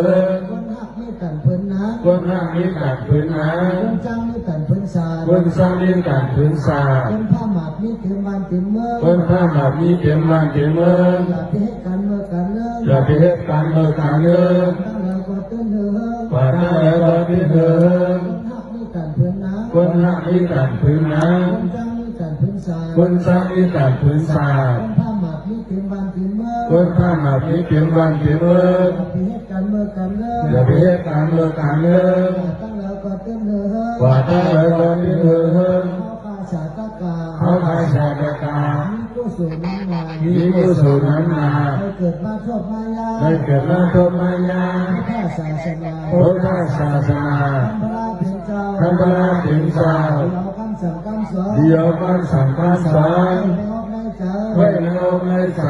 คนหักมีตันพื้นหนัง คนหักนี้ตัดผืนหนัง คนจังมีตันพื้นศาสตร์ คนสังนี้ตัดผืนศาสตร์ คนผ้าหมาดมีเต็มวันเต็มเมือง คนพระมหานี้เยี่ยมบ้านเยี่ยมเมือง อย่าไปให้กันเมื่อกันเนื่อง อย่าไปเฮ็ดการเมืองการเมือง ตั้งแล้วก็ตื่นเหือง ว่าถ้าเราว่าที่เธอ คนหักมีตันพื้นหนัง คนหักนี้ตัดผืนหนัง คนจังมีตันพื้นศาสตร์ คนสังนี้ตัดผืนศาสต ค ร์ นผ้าหมาดมีเต็มวันเต็มเมือง คนพระมหานี้เยี่ยมบ้านเยี่ยมเมือง อย่าไปให้กันเมื่อกันเนื่อง อย่าไปเฮ็ดการเมืองการเมือง ตั้งแล้วก็ตื่นเหือง ว่าถ้าเราว่าที่เธอ ข้าชาตกา เขาพายชาตกา มีกุศลน้ำมา มีกุศลนั้นมา ให้เกิดมาชอบมายา ได้เกิดมาทบมายา พระศาสนา พุทธศาสนา พระเป็นเจ้า พระบาถึงเจ้า เราคำสั่งคำสอน เดียวกันสังฆาสอน ในออกในเจ้า ไว้ในอกในใจ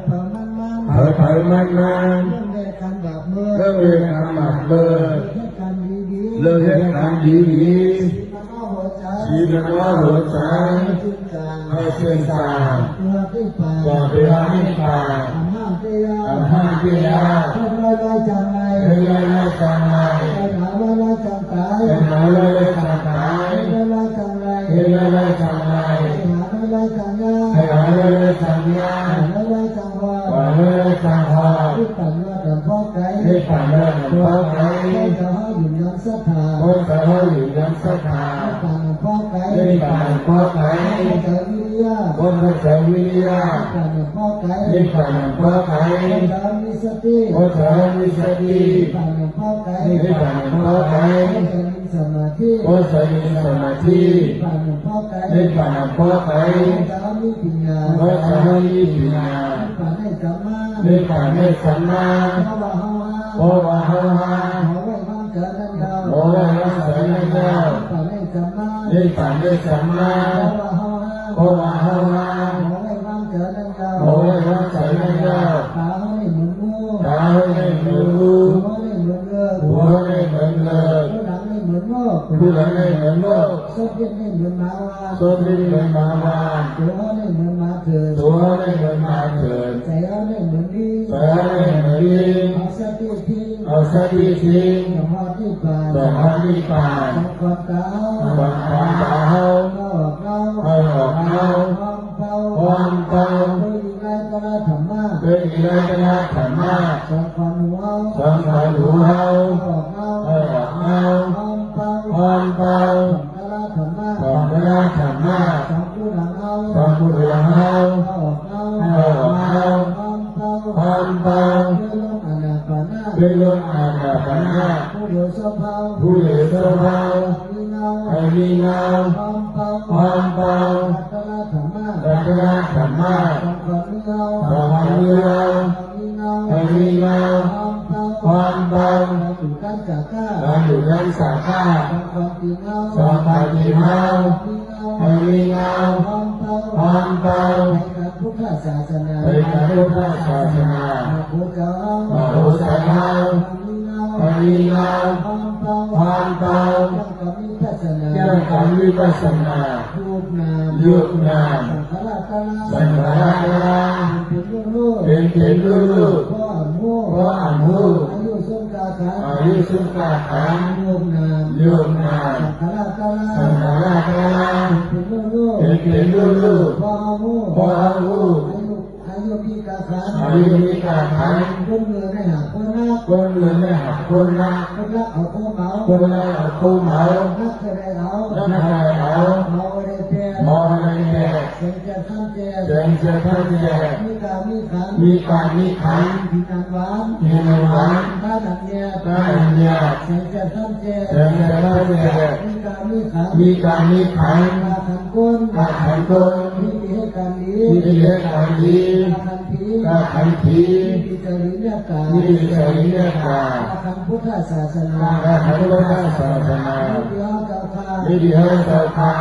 เพิ่มมันมัน เผยเผยมันมัน เรื่องเด็กกันแบบเมื่อ เรื่องเรียนการหมักเบิด เรื่องการดีดี เรื่องเหตุการณ์ดีดี มันก็หัวใจ ชีวิตว่าหัวใจ จุดกลาง ให้เชื่อตา เพื่อที่ป่า ก่อนเวลาไม่ตา ห้ามเตีย ห้ามเพีย เพื่อลอยจังไร เฮ้ยไล่ จังไร หาว่าละจังตาย เป็นหาเลยจังตาย ว่าละจังไร เป็นอะไรจังไร หาว่าละจังยา ให้หาเลยจังยา หาว่าละจังวา ว่าเลยจังพอ ที่ปั่นว่าแต่พ่อไก่ ให้ผ่านเรื่องพ่อไก่ พ่อจะให้อยู่ยังศรัทธา พ่อจะให้อยู่ยังศรัทธา ปั่นพ่อไก่ ให้ผ่านพ่อไก่ พ่อจะวิริยะ พ่อจะวิริยะ ปั่นพ่อไก่ ให้ผ่านพ่อไก่ พ่อจะมีสติ พ่อจะมีสติ ปั่นพ่อไก่ ให้ผ่านพ่อไก่ พ่อจะมีสมาธิ พ่อจะมีสมาธิ ปั่นพ่อไก่ ให้ผ่านพ่อไก่ จะมีปัญญา พ่อจะมีปัญญา ปั่นให้สัมมา ให้ผ่านให้สัมมา เพราะว่าเฮา พ่อว่าเฮา เฮาไว้ความเกิดนั้นเฮา โอ้ยรักษาไม่ได้ ปั่นให้สัมมา ให้ผ่านให้สัมมา เพราะว่าเฮา พ่อว่าเฮา เฮาไว้ความเกิดนั้นเฮา โอ้ยรักษาไม่ได้ ตาให้เหมือนงู ตาให้เหมือนงู หัวให้เหมือนเลือด หัวให้เหมือนเลิศ ผู้หลังให้เหมือนโลก ผู้หลังให้เหมือนโลก ซบเย็นให้เหมือนหมาวา ต้นลิ้นเหมือนหมาวาน ตัวให้เหมือนหมาเถิด ตัวให้เหมือนหมาเถิด ใจเอาให้เหมือนดี แต่ให้เหมือนลิง เอาสติทิ้ง เอาสติทิ้ง สมอที่ปาน แต่ให้ที่ป่าน สองความเก่า บางครั้งตาเฮา เก่า ให้ออกเฮา ความเก่า ความเก่า ไม่มีไรก็ได้ธรรมะ เป็นอิเลกนาธรรมะ สองความหัว สังขารหูเฮา ออกเก่า ให้ออกเฮา ความเก่าความเก่า ธรรมะ ความเวลาธรรมะ สองผู้หลังเอา ความผู้หลังเฮา ออกเก่า ให้ออกเฮา ความเก่า ความเก่า เรื่องอนาปานะ เป็นลมอาณาปณะ ผู้เดียวสภา ผู้เหลือเสื้อผ้า มีเงา ให้มีเงา ความเก่า ความเก่า อัตตาธรรมะ รัตนาธรรมะ สองความมีเงา ความมีเงา มีเงา ให้มีเงา ความเก่า ความเก่า อยู่กันจากข้า การอยู่ยันสาขา ความตีเงา สองปาฏิเฮา มีเงา ให้มีเงา ความเก่า ความเก่า ให้กับพุทธศาสนา ในการพุทธศาสนา พระเจ้า พระพุทธเจ้า มีเงา ให้มีเงา ความเก่า ความเก่า ยังกับมีศาสนา แก้การวิปัสสนา รูปนาม ยุบนาม สังขารตา สังขารตา เป็นลูก เป็นเข็มลูก พ่ออ่ำโม่ พ่ออ่ำโม่ อายุทรงกาขัน อายุสุขะขัน รูปนาม ยุบนาม สังขารตา สังขารตา เป็นลูก เป็นเข็มลูก พ่ออ่ำโม่ พ่ออ่ำโม่ อายุพี่กาขัน อายุมิกาขัน คนเงินให้หาคนรัก คนเงินไม่หักคนรัก คนรักเอาคนเหมา คนรักเอาคู่เหมา รักจะได้เอา นักใครเอา เมาได้แก่ มองอะไรแก่ เสียงจะข้ามแก่ เจนเจท่านแก่ มีการมีขัน มีการมีขัน ที่นานหวาน มีนหวาน ถ้าหนักเนี่ย ได้อันเดียว เสียงจะข้ามแก่ เจนเจท่านแก่ มีการมีขัน มีการมีขัน ตาขันก้น กาขันตน มีให้การดี มีเรื่องการดี ตาขันผี กาขันผี มีจริยกา มีจริยกา ตาขันพุทธศาสนา กาขันพุทธศาสนา เดียวกับข้า มีเดียวเจ้าข้า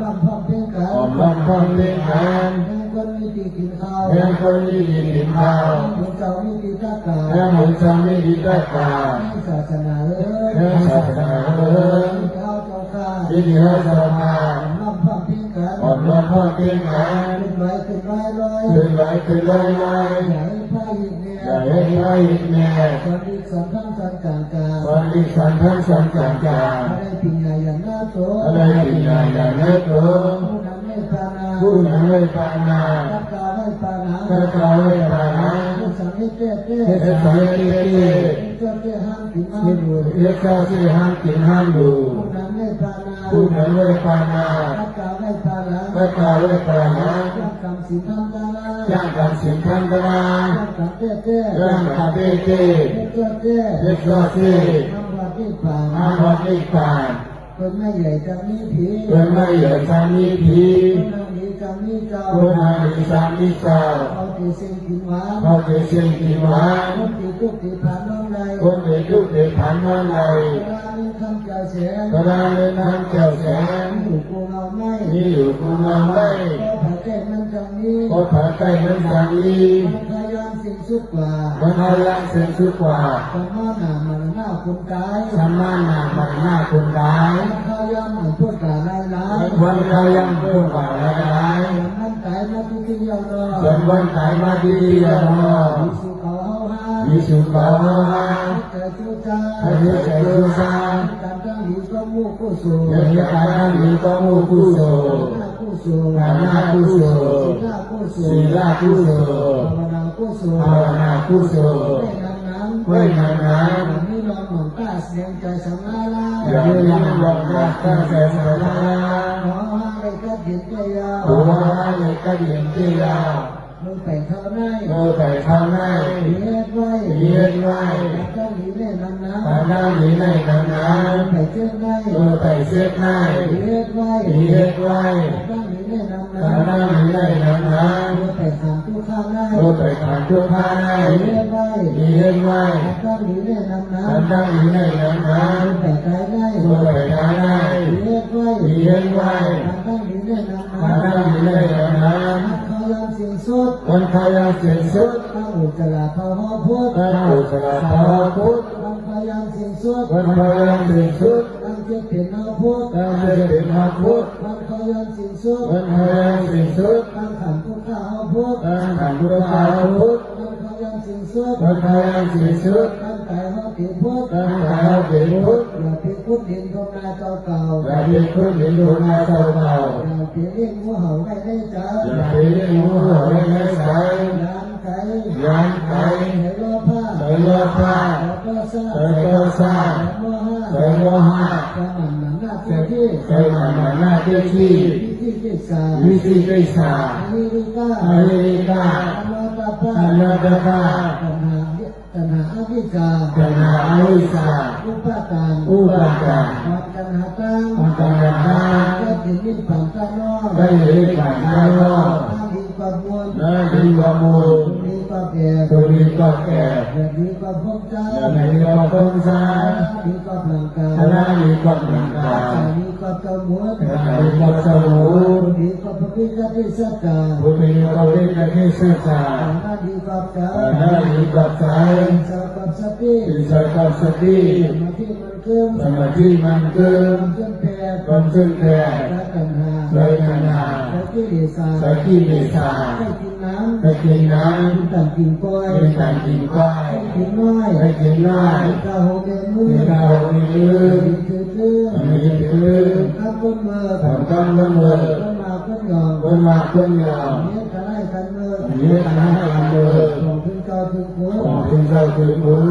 ลำพังเพียงกัน ออมลำพังเลี้ยงกัน แห่งคนมีตีกินข้าว แห่งคนที่ดีกินข้าว หลวงเจ้ามีตีตากา แห่งหมุนจำไม่ดีได้กา ให้ศาสนาเลย แห่งศาสนาเอิญ เจ้าเจ้าข้า มีเดียวเจ้าข้า ลำพังเพียงกัน ออมลำพังเลี้ยงกัน ขึ้นไว้ลอย ขึ้นไหลขึ้นลอยลอย อย่าให้พระหินเนี่ย อย่าให้ใครแน่ สวัสดีสัมพันธ์สันกางกา วันนี้สันทั้งสันจางจาง อะไรปิญญาอย่างน่าโต อะไรปีนาอย่างนี้เกิน ผู้นำไม่ปานา ผู้นั้นไม่ปานา ตักกาไม่ปานา พระเจ้าไม่ปานา ผู้สังให้เต้เต้ เทศสายเตี้ย เจ้าเต้ห้ามกินมาดู เรียกเจ้าที่ห้ามกินห้ามดู ผู้นำไม่ปานา ผู้นั้นไม่ปานา ตักกาไม่ปานา พระเจ้าไม่ปานา จักกรรมสิทธันตานา จ้างการสินทันตนา จักกรรมเต้เต้ จ้างการเต้เต้ เจ้าเต้ เรียกเจ้าที่ ทำวัดที่ป่า อาวัดนิพาน คนไม่ใหญ่จะมีผี เป็นไม่เหยื่อจามีผี คนนางดีจะมีเจ้า คนนาดีจามีเจ้า เขาตีเส้นกินหวาน เขาจะเชียงกินหวาน คนตีทุกตีผ่านน้องใน คนเด็กยุคเด็กผ่านมาไหน เวลามีคำเจ้าเสียง กระดานเล่นน้ำแก้วแสง อยู่กูเราไม่ นี่อยู่กุมารไม่ ก็ผ่าแก้มันจังนี้ ก็ผาใกล้มันสังลี มันพยายามสิ่งสุดกว่า มันพลังเส้นสุดกว่า ธรรมะหนามันหน้าคุณกาย ธรรมะนามันหน้าคนร้าย มันพยายามเหมือนพูดกาลายล้าย วันเขายังพูดว่าร้าย มันกายมาทุกที่ยาวรอ ส่วนวันขายมาดีๆอะเนาะ สู่เขาเฮาหา วิสุขะ เกิดจุจา ให้เกิดกุศล การตั้งดีก็มุ่งกุศล อย่างนี้การนั่งนี้ก็มุกุศล กุศล การหน้ากุศล ศีลกุศล ศีลกุศล ภาวนากุศล ภาวนากุศล ไม่นาน ไม่นาน นี้ลองหมองตาเสียงใจสมาลา อย่างนี้ยังบอกว่าตั้งแต่สมัยนั้น ขอให้ก็เห็นใจยาว หัวในกระดิ่งที่ยาว มึงไปเท่าไหร่ เมื่อไปข้างใน เฮ็ดไว้ เยียนไว้ ตั้งดีแน่นำนะ ตาหน้าหนีในน้ำน้ ไปเชื่อได้ ำเมื่อไปเช็ดหน้า เฮ็ดไว้ เยียนไว้ ตั้งดีแน่นำนะ ตาหน้าหนีในน้ำน้ ไปทำทุกข้างได้ ำเมื่อไปทางทุกข้างใน เฮ็ดไว้ เยียนไว้ ตั้งดีแน่นำนะ ตาหน้าหนีในน้ำน้ ไปไกลได้ ำเมื่อไปทางใน เฮ็ดไว้ เยียนไว้ ตั้งดีแน่นำ ตา นะ หน้าหนีในน้ำน้ เขายอมสิ่งสุด ำคนพยายามเสียสุด ตั้งอุจจาระภาวะพุทธ ตั้งอุตสาหะพุทธ ตั้งพยายามสิ่งสุด คนพยายามเสียสุด ตั้งเจ็บเป็นนาพุทธ ตั้งเจเป็นพระพุทธ ตั้งพยายามสิ่งสุด คนพยายามเสียสุด ตั้งขันทุกข้าพุทธ ตั้งขันธ์พุทธาพุทธ ตั้งพยายามสิ่งสุด คนพยายามเสียสุด ตั้งกายว่าติพุทธ ตั้งกายเป็นพุทธ อย่าพิพุทธดินทมนาเจ้าเก่า อย่าเป็นพุทธเห็นดวงนาเจ้าเก่า อย่าเพียงเลี้ยงหัวเห่าได้ได้จ้า อย่าเป็นเรื่องหัวหัวไม่ไม่ใส ยานไก่ ยานไก่ ไหลล้อผ้า ใส่เลือดผ้า แล้วก็ซ่า ใส่เกลือซ่า แล้วก็ห้า ใส่โลหะ จะหมั่นหนังหน้าที่ที่ ใส่หมันหน้าที่ที่ ที่สา วิธีได้สา อเมริกา อเมริกา อเมริกา อเมริกา ปัญหาอเมริกา ปัญหาอวิชา อุปการ อุปการ ปัญหาตั้ง ปัญหาตั้ง ก็ถึงนิพพานตั้งนอก ได้เห็นผ่านข้างนอก ดีกว่ามวล ได้ดีกว่ามูล ดีกว่าแก่ ตัวนี้ก็แก่ ดีกว่าพวกเจ้า อย่างนี้ก็ต้นสาย ดีกว่าพลังกา ถ้าได้ดีก็เหมือนกัน ดีกว่าเจ้าหมวด ถ้าดีก็สมุน ดีกว่าพระพิฆเนศกา บุตรีก็เรียกที่ศึกษา ดีกว่าเจ้า ถ้าได้ดีก็ใจ เจ้ากับสติ ที่ใจกับสติ มาที่มันเกิน สมาธิมันเกิน เกินแปด ความขึ้นแก่ และปัญหา เลยขนาด และที่ดีสา สกิเลสา ให้กินน้ำ ให้กินน้ กินต่างกินกล้วย ำให้การกินก้อย กินน้อย ให้กินน้อย กินข้าวหงเงินมื มี อ ดาวมีลืม กินคือ มีลืม ข้าวต้นมือ ทำกำลังมือ ต้นมาต้นยอง คนมาคนยาว เนี่ยจะได้กันมือ นี้ทำให้ทำมือ ของถึงเก่าถึงหัว ของคุณเจ้าคุณบุญ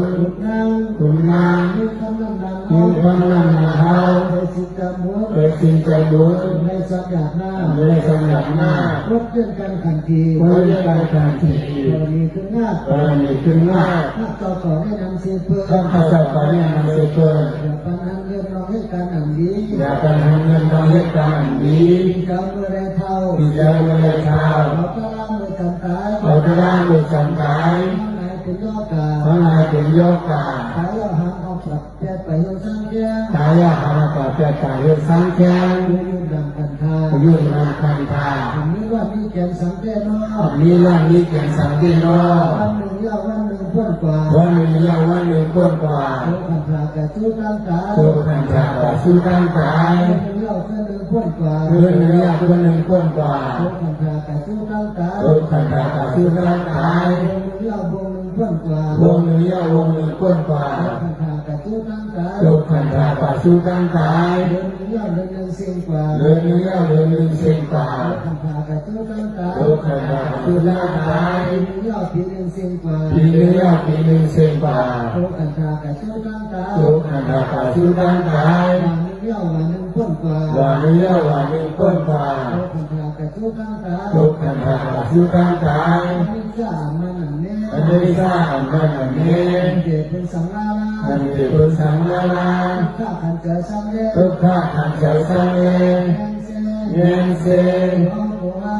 นั่ง คุณงาน มีคำนำนำ มีความนั่งเท้า ไปสิจำหัว เปิดสินใจบุญ ในสัญญาหน้า ไม่ได้สำหรับหน้าร บเรื่องกันขันที คนเรียกการการที กรณีขึ้นหน้า เออมีขึ้นหน้า ถ้าต่อขอให้นำเสียเพื่อ ข้าพเจ้าขอเนี่ยนำเสเกิน อย่าปันนันเงินเราให้การหนังดี อย่าการทำเงินทำให้การดี เจ้าเมื่อไรเท่า ที่จะไม่ได้เท้า เราก็ล่างมือกันตาย เราจะได้ดูจำกาย นายเป็นยอดกา พระนายเป็นโยกา ขายเราหันออกจากแปดไปยงสร้างแก้ว ตายาหาต่อแต่ตายเรื่องสังแกน ยืนดังกันทา ยุ่งนำคันทา อันนี้ว่ามีแกนสังแก้วนอ อันนี้เรื่องนี้เกี่ยงสังที่นอ วันหนึ่งยาววันหนึ่งพ้นกว่า วันนี้ยาววันหนึ่งก้นกว่า โลกันทาแต่สู้ตั้งกาย ตัวคันทาต่อสู้ตั้งกาย วันหนึ่งยาววันหนึ่งพ้นกว่า เรื่องนี้ยาววันหนึ่งก้นกว่า โลกันทาแต่สู้ตั้งกาย ตัวคันทาต่อสู้ตั้งกาย วันหนึ่งยาววงหนึ่งพ้นกว่า วงนี้ยาววงหนึ่งก้นกว่า โลกันทาแต่สู้ตั้งกาย ตัวคันทาต่อสู้ตั้งกาย เดือนหนึ่งยาวเดือนหนึ่งเสียงกว่า เรื่องนี้ยาวเรื่องหนึ่งเสียงกว่า โลกันทาแต่สู้ตั้งกาย ตัวคันทาต่อสู้ตั้งกาย ปีหนึ่งยาวปีหนึ่งเสียงกว่า ปีนี้ยาวปีหนึ่งเสียงกว่า โลกันทาแต่สู้ตั้งกาย ตัวคันทาต่อสู้ตั้งกาย วันหนึ่งยาววันหนึ่งพ้นกว่า วันนี้ยาววันหนึ่งก้นกว่า โลกันทาแต่สู้ตั้งกาย ตัวคันทาต่อสู้ตั้งกาย มิจฉามันหนังแน่ อันนี้สร้างมันอันนี้ เด็กเป็นสังฆา อันนี้เป็นสังฆนา ข้าขันเจอสังเล่ ทุกข้าขันเฉยสังเอง แง่เส้น เงินเซน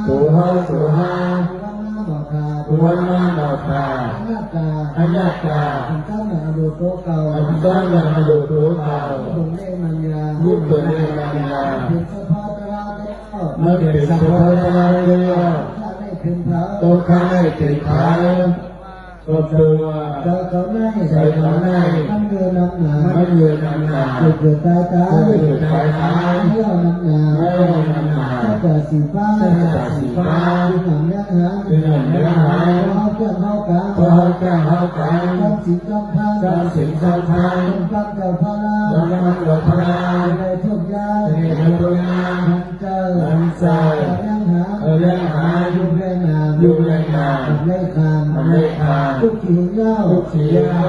ตัว ตัวเฮาตัวฮา บอกขา ตัวน้าดอกตา หน้าตา อัญญาตา ขันข้าวหนาดูโต๊ะเก่า อันต้นยังมาดูตัวเก่า ตรงเล่มันยา รูปตัวนี้มันยา เป็นสภาพตราเด้อ เมื่อเป็นสังฆนาเดียว ถ้าได้เป็นพระ ตัวข้าให้ติดขา ก็คือว่า ใจเขาใน ใจเขาใน มันเกินน้ำหนา ไม่ยืนนำหนา เกิดตายตาย เกิดตายตาย ไม่เอาน้ำหนา ไม่เอาน้ำหนา ถ้าเกิดสีฟ้า ถ้าเกิดสีฟ้า ที่หนังเนื้อหา ที่หนังเนื้อหา เขาเพื่อนเขากลาง ก็ให้แก้เข้ากัน จำสิงจำพัน จำสินจำทาน จำฟังเจ้าพระรา จำมันหลวงพระ ในทุกยา ในพระพุทธ ทันเจ้า ทันเจ้า ยังหา เรื่องหา ยุบแรงนาม ยุบแรงนาม ทำไรคาน ทำไรคาน ทุกขีเย้า ทุกขีเย้า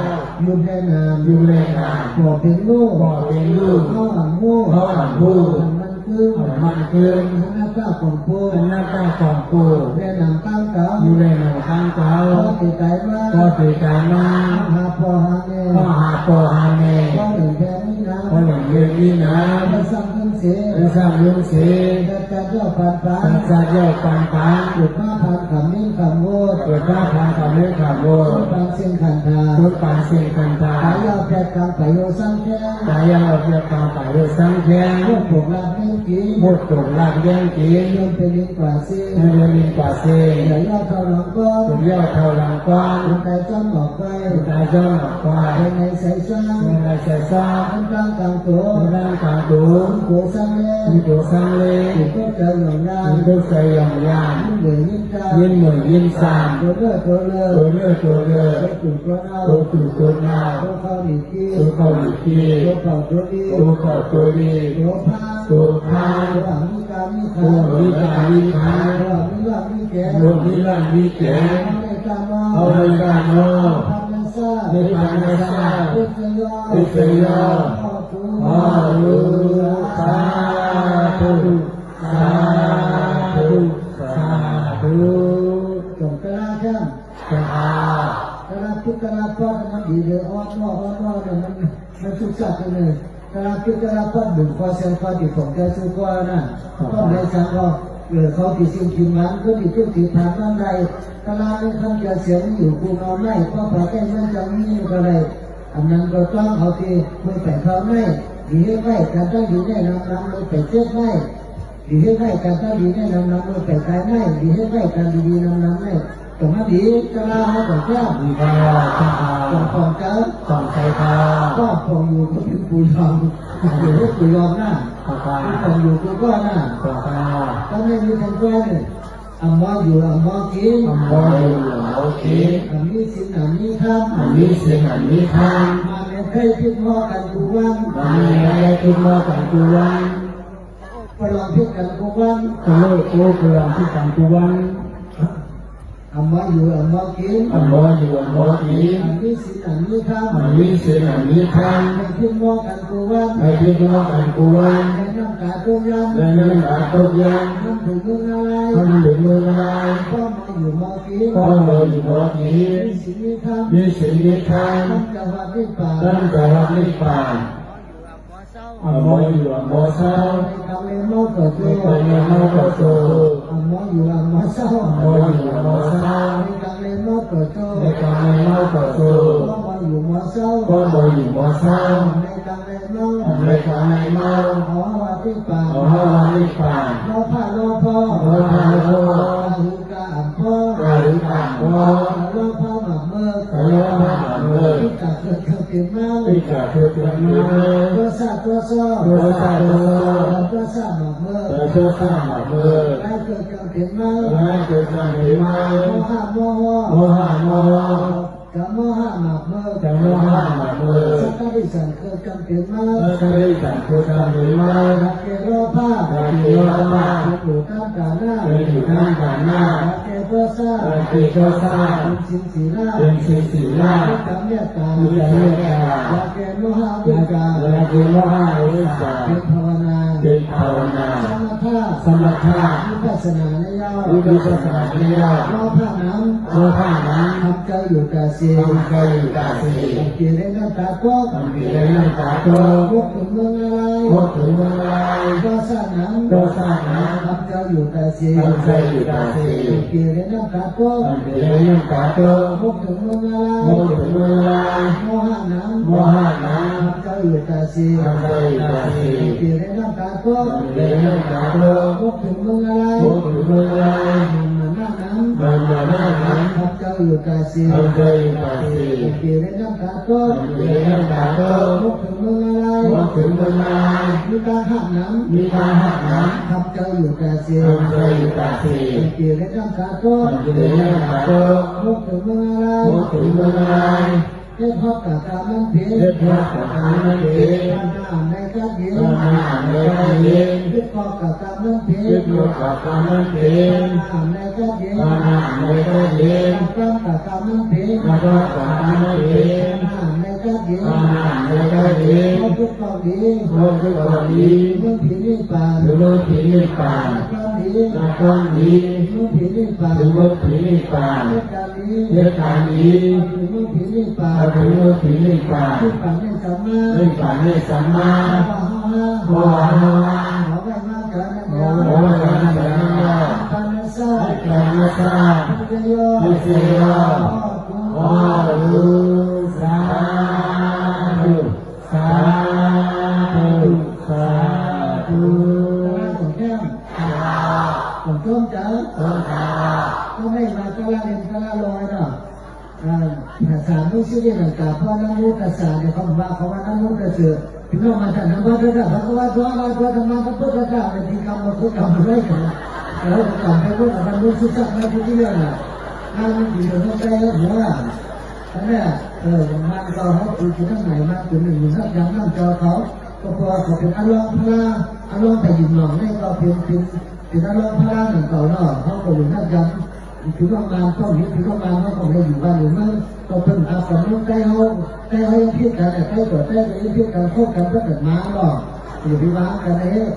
ยุบแรงนาม ยุบแรงนาม บอกเป็นลูก บอกเป็นลูก เขาอ่านมู่ เขาอ่านมู่ มันคือ มันคือ หน้าตาของผู้ หน้าตาของกู แรงนามตั้งเก่า อยู่ในหนังข้างเก่า พ่อติดใจมาก ก็ถือการมา หาพ่อหาแม่ ก็หาปอหาแม่ พ่อหนึ่งแค่นี้นะ ก็หนึ่งเรื่องนี้นะ ไม่สร้างเงินเสีย ไม่สร้างเรื่องเสีย แต่การเจ้าปันปัน สังสารเย่าปันปัน หยุดมาพันคำนิ่งคำโวด เกิดหน้าทางกับเรื่องขับโว ต้นปันเสียงขันธา ทุกปานเสียงกันตา ขายยาแพทย์กลางไปโยสร้างแค่ ใจยาวเพียงตาไปเรื่องสังแค่ พวกผมรับเรื่องกิน หมดตกหลักยังกิน เงินเป็นลิ้นกว่าซี ให้เรียนมีกว่าเสีย อย่ายอดเท่าหลังก้อน สุดยอดเท่าลังก้อน คนใจจ้องหลอกไป ตาจ้องหลักควาย ภายในใส่ซ้ำ ในไรใส่ซ้อ ทั้งกลางกลางตัว ในร่างกายดู โกซ้ำเล่ มีตัวสังเล ถูกก็เจอหลงยา มีตัวใจอย่างยาน ยิ่งเหนื่อยยิ่งกา ยินเหมือนยินสาม ตัวเลือดตัวเลือด ตัวเลือดตัวเลือด ตัวจุดตัวเน่า ตัวตุ่ตัวหน้า ตัวเข้าหนีกี้ ตัวเข่าหลีกี ตัวเข่าตัวดี ตัวเข่าตัวดี ตัวผ้า ตัวผ้า ตัวหลังมีการมีขา ตัววิการวิขา ตัวหลังมีหลังมีแขน ตัววิลันวิเก๋ ในการมอง เอาในการโน้ พันนาซา ในทางในซา พุทธยอ พุทธยอ พ่อ อายุสาธุสาธุสาธุ จงกระชั่ง สา กระพุทธกระพอดมันดีเลยอ้อนว่าเนี่ยมันสุขสันต์เลยกระพุทธกระพอดดึงข้อเส้นข้อที่ผมจะสู้ก็นั่นก็ในสังก็เขาที่สิ่งที่มันก็ที่ทุกที่ทางนั่นใดกระนั้นคำจะเสียงอยู่กูนอนไม่ก็พอแก้ไม่จำนี่ก็เลยอันนั้นก็ต้องเอาที่ไม่แต่เขาไม่ดีให้ไม่การต้องดีแน่นำไม่แต่เจ็บไม่ดีให้ไม่การต้องดีแน่นำไม่แต่กายไม่ดีให้ไม่การดีนำไม่ตรงนั้นดีกระให้กับเจ้า ดีค่ะจ้า ตรงของเจ้า สองใจค่ะ ก็คงอยู่ก็เป็นปุยยอมอยู่ที่ปุยยอมหน้า ขอบคุณ คงอยู่กูก็หน้า ขอบคุณ ก็ไม่มีทางแก้เลยอัมมออยู่อัมมอกิน อัมบออยู่โอเค อันนี้สินอันนี้ทำ อันนี้เสียงอันนี้ทาง มาเนี่ยเคยพิดพ่อกันกูวัน อันนี้อะไรคือมากันกูวัน ไปลองพิดกันกูวัน ก็เลิกโลกเรื่องที่กันกูวัน อัมมออยู่อัมมอกิน อัมบออยู่อัมบอกิน อันนี้สินอันนี้ทำ อันนี้เสียงอันนี้ทาง ให้พิดพ่อกันกูวัน ไอ้ที่มากันกูวัน ให้น้ำตาตุ้มยำ และนั่นอาตกยัง น้ำถึงมึงอะไร ทำถึงมืออะไร พ่อมาอยู่มอกิน ก็มาอยู่บอกิน สินนี้ทำ มีสิ่งนี้ทาง ทำจังหวัดที่ป่า ตั้งแต่รับนิพพานอัมบออยู่อัมบอเศร้า ทำเลโม่เกิด ไม่ ขึ้น ไปในโลกโต อัมมออยู่อัมมอเศร้า อัมบออยู่อัมบอเศร้า ทำเลโม่เกิดขึ้น ในการในโลกโต พ่อมาอยู่มอเศร้า ก็มาอยู่บอเศร้า ในทำเลโม่ ในการในโลก ขอวัดที่ป่า ขอให้รับนิพพาน รอผ้ารอพ่อ ขอให้พ่อ หือกาอัมพ่อ การิการพ่อ รอพ่อหมักเมื่อ ขอให้พระบาทเลย ที่กัดเกิดเกิดขึ้นมา ที่จะเกิดขึ้นมา ตัวซาตัวซ้อ โดยสาธุ ตัวซาหมักเมื่อ แต่เชื่อข้ามาเมื่อ ได้เกิดเกิดขึ้นมา และเกิดการเห็นมา โมหะโมโห โมหะโมหะ กับโมหะหมักเมื่อ จะโมหะมาเมื่อ สักการิสันเกิดกันขึ้นมา และเคยจัดเกิดการเห็นมา รักเกโรผ้า การเกิดมา ถูกข้ามกาหน้า เป็นอยู่ข้างกันหน้า รักเกตัวซา การเกิดก็ทราบ เป็นสินสีหน้า เป็นสิ่งสิ่งแรก เป็นกำเนียตา ที่จะเรียกว่า รักเกโมหะวิกา และเกิดโมหะวิจาร เป็นภาวนา เป็นภาวนา สมถะ สมถะ วิปัสสนาในยาว วิปัสสนาเรียก รอผ้าน้ โมหะนั้น ำทำใจอยู่แต่เสีย ทำใจอยู่ตาสี เกียรติน้ำตาก็ ทำดีได้น้ำตาโต พวกถึงเมืองอะไร พบถึงเมื่อไร ก็สร้างน้ำ ก็สร้างน้ ทำใจอยู่แต่เสีย ำทำใจอยู่ตาสี เกียรติน้ำตาก็ ทำดีได้น้ำตาโต พวกถึงเมืองอะไร พบถึงเมื่อไร โมหะน้ำ โมหะนั้น ทำใจอยู่แต่เสีย ทำใจอยู่ตาสี เกียรติน้ำตาก็ ทำดีได้น้ำตาโต พวกถึงเมืองอะไร พบถึงเมื่อไร มันหน้าน้ำ มันมาหน้านั้น ทำใจ อยู่กาสี อำเภออินทรี เกี่ยวในน้ำตาโต้ เรียนน้ำตาโต้ มุกถึงเมืองอะไร มาถึงเมืองนาย มีตาหักหนัง มีการหักน้ ทำเจ้าอยู่กาสี ำอำเภออินทรี เกี่ยวในน้ำตาโต้ เรียนน้ำตาโต้ มุกถึงเมืองอะไร มาถึงเมืองนาย เจ้าพ่อกับการนั่งเพีย เรียกว่าประธานนักเรียน ท่านในการเย็น ประธานในการเรียน เจ้าพ่อกับการนั่งเพีย เรียกว่าประธานนักเรียน ท่านในการเย็น ประธานในการเรียน ท่านกับการนั่งเพีย แล้วก็ประธานนักเรียน ท่านในการเย็น ประธานในการเรียน พระพุทธดี โลกทุกคนดี เมื่อผีนิพพาน หรือโลกผีนิพพาน ความดี นักต้องดี เมื่อผีนิพพาน หรือโลกผีนิพพาน เมื่อการนี้ เรียกการดี เมื่อผีนิพพาน หรือโลกผีนิพพาน ที่ฝันไม่สามารถ เล่นฝันให้สัมมา ขอ ว่า ไปมากกันนะ ขอให้การนั้นแล้ว พันธะ ให้การนั้นทราบ พุทธโย พุทธโย ขอรู้สาธุสาธุสาธุ ของแก้มของต้มจ๋า ต้องการ ก็ไม่มาตลาดเด่นตลาดลอยเนาะภาษาไม่ใช่เรื่องต่างๆเพราะนั่งรู้ภาษาเนี่ยเขาบอกว่าเขาว่านั่งรู้กระเสือถึงเรามาจากนั้นว่าจะได้เพราะว่าตัวเราตัวธรรมะก็พุทธเจ้าในที่คำว่าพุทธกรรมไม่กันแล้วกลับไปพูดกับนั่งรู้สุดสักในที่เรื่องน่ะนั่งอยู่ตรงใจแล้วหัวอันนี้มันก็เขาคือที่ทั้งไหนมาถึงหนึ่งสักอย่างนั่งจอเขาก็พอเขาเป็นอารมณ์พลาอารมณ์ไปยิงหนองนี่ก็เป็นอารมณ์พลาหนึ่งเก่าเนาะเขาก็อยู่นั่งยังถึงประมาณช่วงนี้ถึงประมาณเขาคงได้อยู่บ้านหรือไม่ก็เพิ่งอาสมใกล้เขายังพิจารณาใกล้ตัวใกล้ยังพิจารณาโคกันก็เกิดมาหรอกอยู่ที่บ้านกันเอง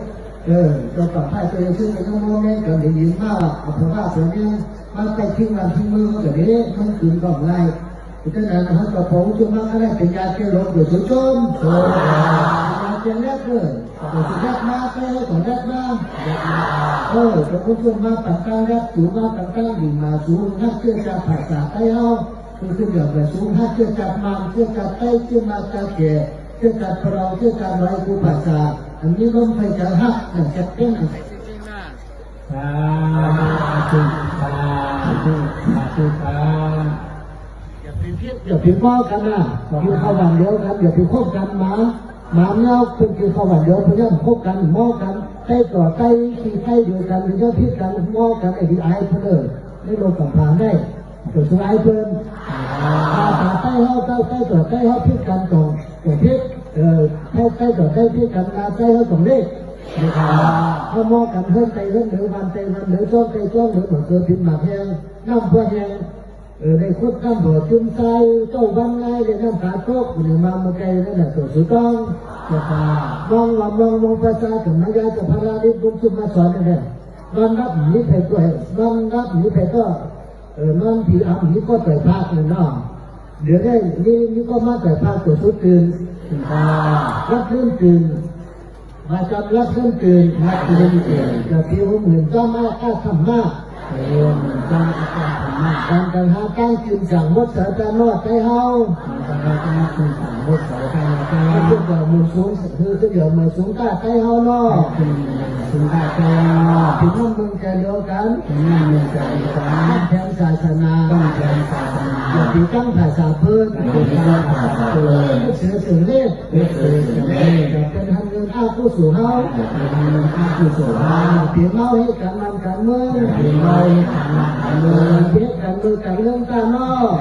เราต่อไปตัวเองซึ่งเป็นน้องๆเนี่ยก็ได้ยินมากเอาเพราะว่าตัวนี้มันไปทิ้งวันทิ้งมือก็เดี๋ยวมันคืนกล่องไล่เพราะฉะนั้นเขาก็ผมจุมาก็ได้เป็นยาเกลออยู่สุดจมยาเกลอเลยตัวสุดยอดมากเลยของแรกมากตัวผู้ชมมาต่างๆรับสูงมาต่างๆดิ่งมาสูงนักเชื่อจับภาษาใต้เฮาคือเกี่ยวกับสูงนักเชื่อจับมาเชื่อจับใต้เชื่อมาจับแก่เชื่อจับเราเชื่อจับไรกูภาษาอันนี้ล้มไปจะหักอย่างจับเต้น สาธุสาธุสาธุสา อย่าพิมพ์มอกันนะอยู่เข้าวันเดียวกันอย่าพิมพ์คบกันมาเงาเป็นคือเข้าวันเดียวเพราะฉะนั้นคบกันมอกันใต้ต่อใต้ที่ใต้เดียวกันหรือจะพิจกันมอกันไอ้ที่ไอ้เพื่อนไม่ลงกับผ่านได้ตัวสุดท้ายเพื่อนใต้เขาใต้ต่อใต้เขาพิจกันตรงแต่พิจใต้ต่อใต้พิจกันใต้เขาตรงเลขถ้ามอกันเพิ่มใจเพิ่มหรือวันใจวันหรือจ้องใจจ้องหรือเหมือนเกิดพิมพ์หมากแหงน้ำพัวแหงในคุดน้ำบ่อจุ่มใจเจ้าวันไงในน้ำตาโต๊ะหรือมาเมื่อไกลนั่นแหละตัวสุดต้องมองภาษาถึงมายาจะพาราดิบุญสุมาสอนนั่นแหละวันรับหนีเพศด้วยวันรับหนีเพศก็น้องผีอาหนีก็แต่ภาคหนึ่งน้องเดี๋ยวได้นี่ก็มาแต่ภาคตัวสุดตื่นรับเรื่องตื่นมาจำรับเรื่องตื่นจะเที่ยวเหมือนเจ้ามาข้าทำมากการหาการกินสั่งวัดสาจานอดใจเฮาเรื่องแบบมือสูงคือเรื่องมือสูงตาใจเฮาเนาะถึงน้ำมึงใจเดียวกันแทนศาสนาอย่าปีตั้งภาษาเพิ่มเสือสื่อเล่ห์เป็นทำเงินอ้าวผู้สู่เฮาเปลี่ยนเมาให้การนำการเมืองเปลี่ยนการเมืองการเรื่องการนอก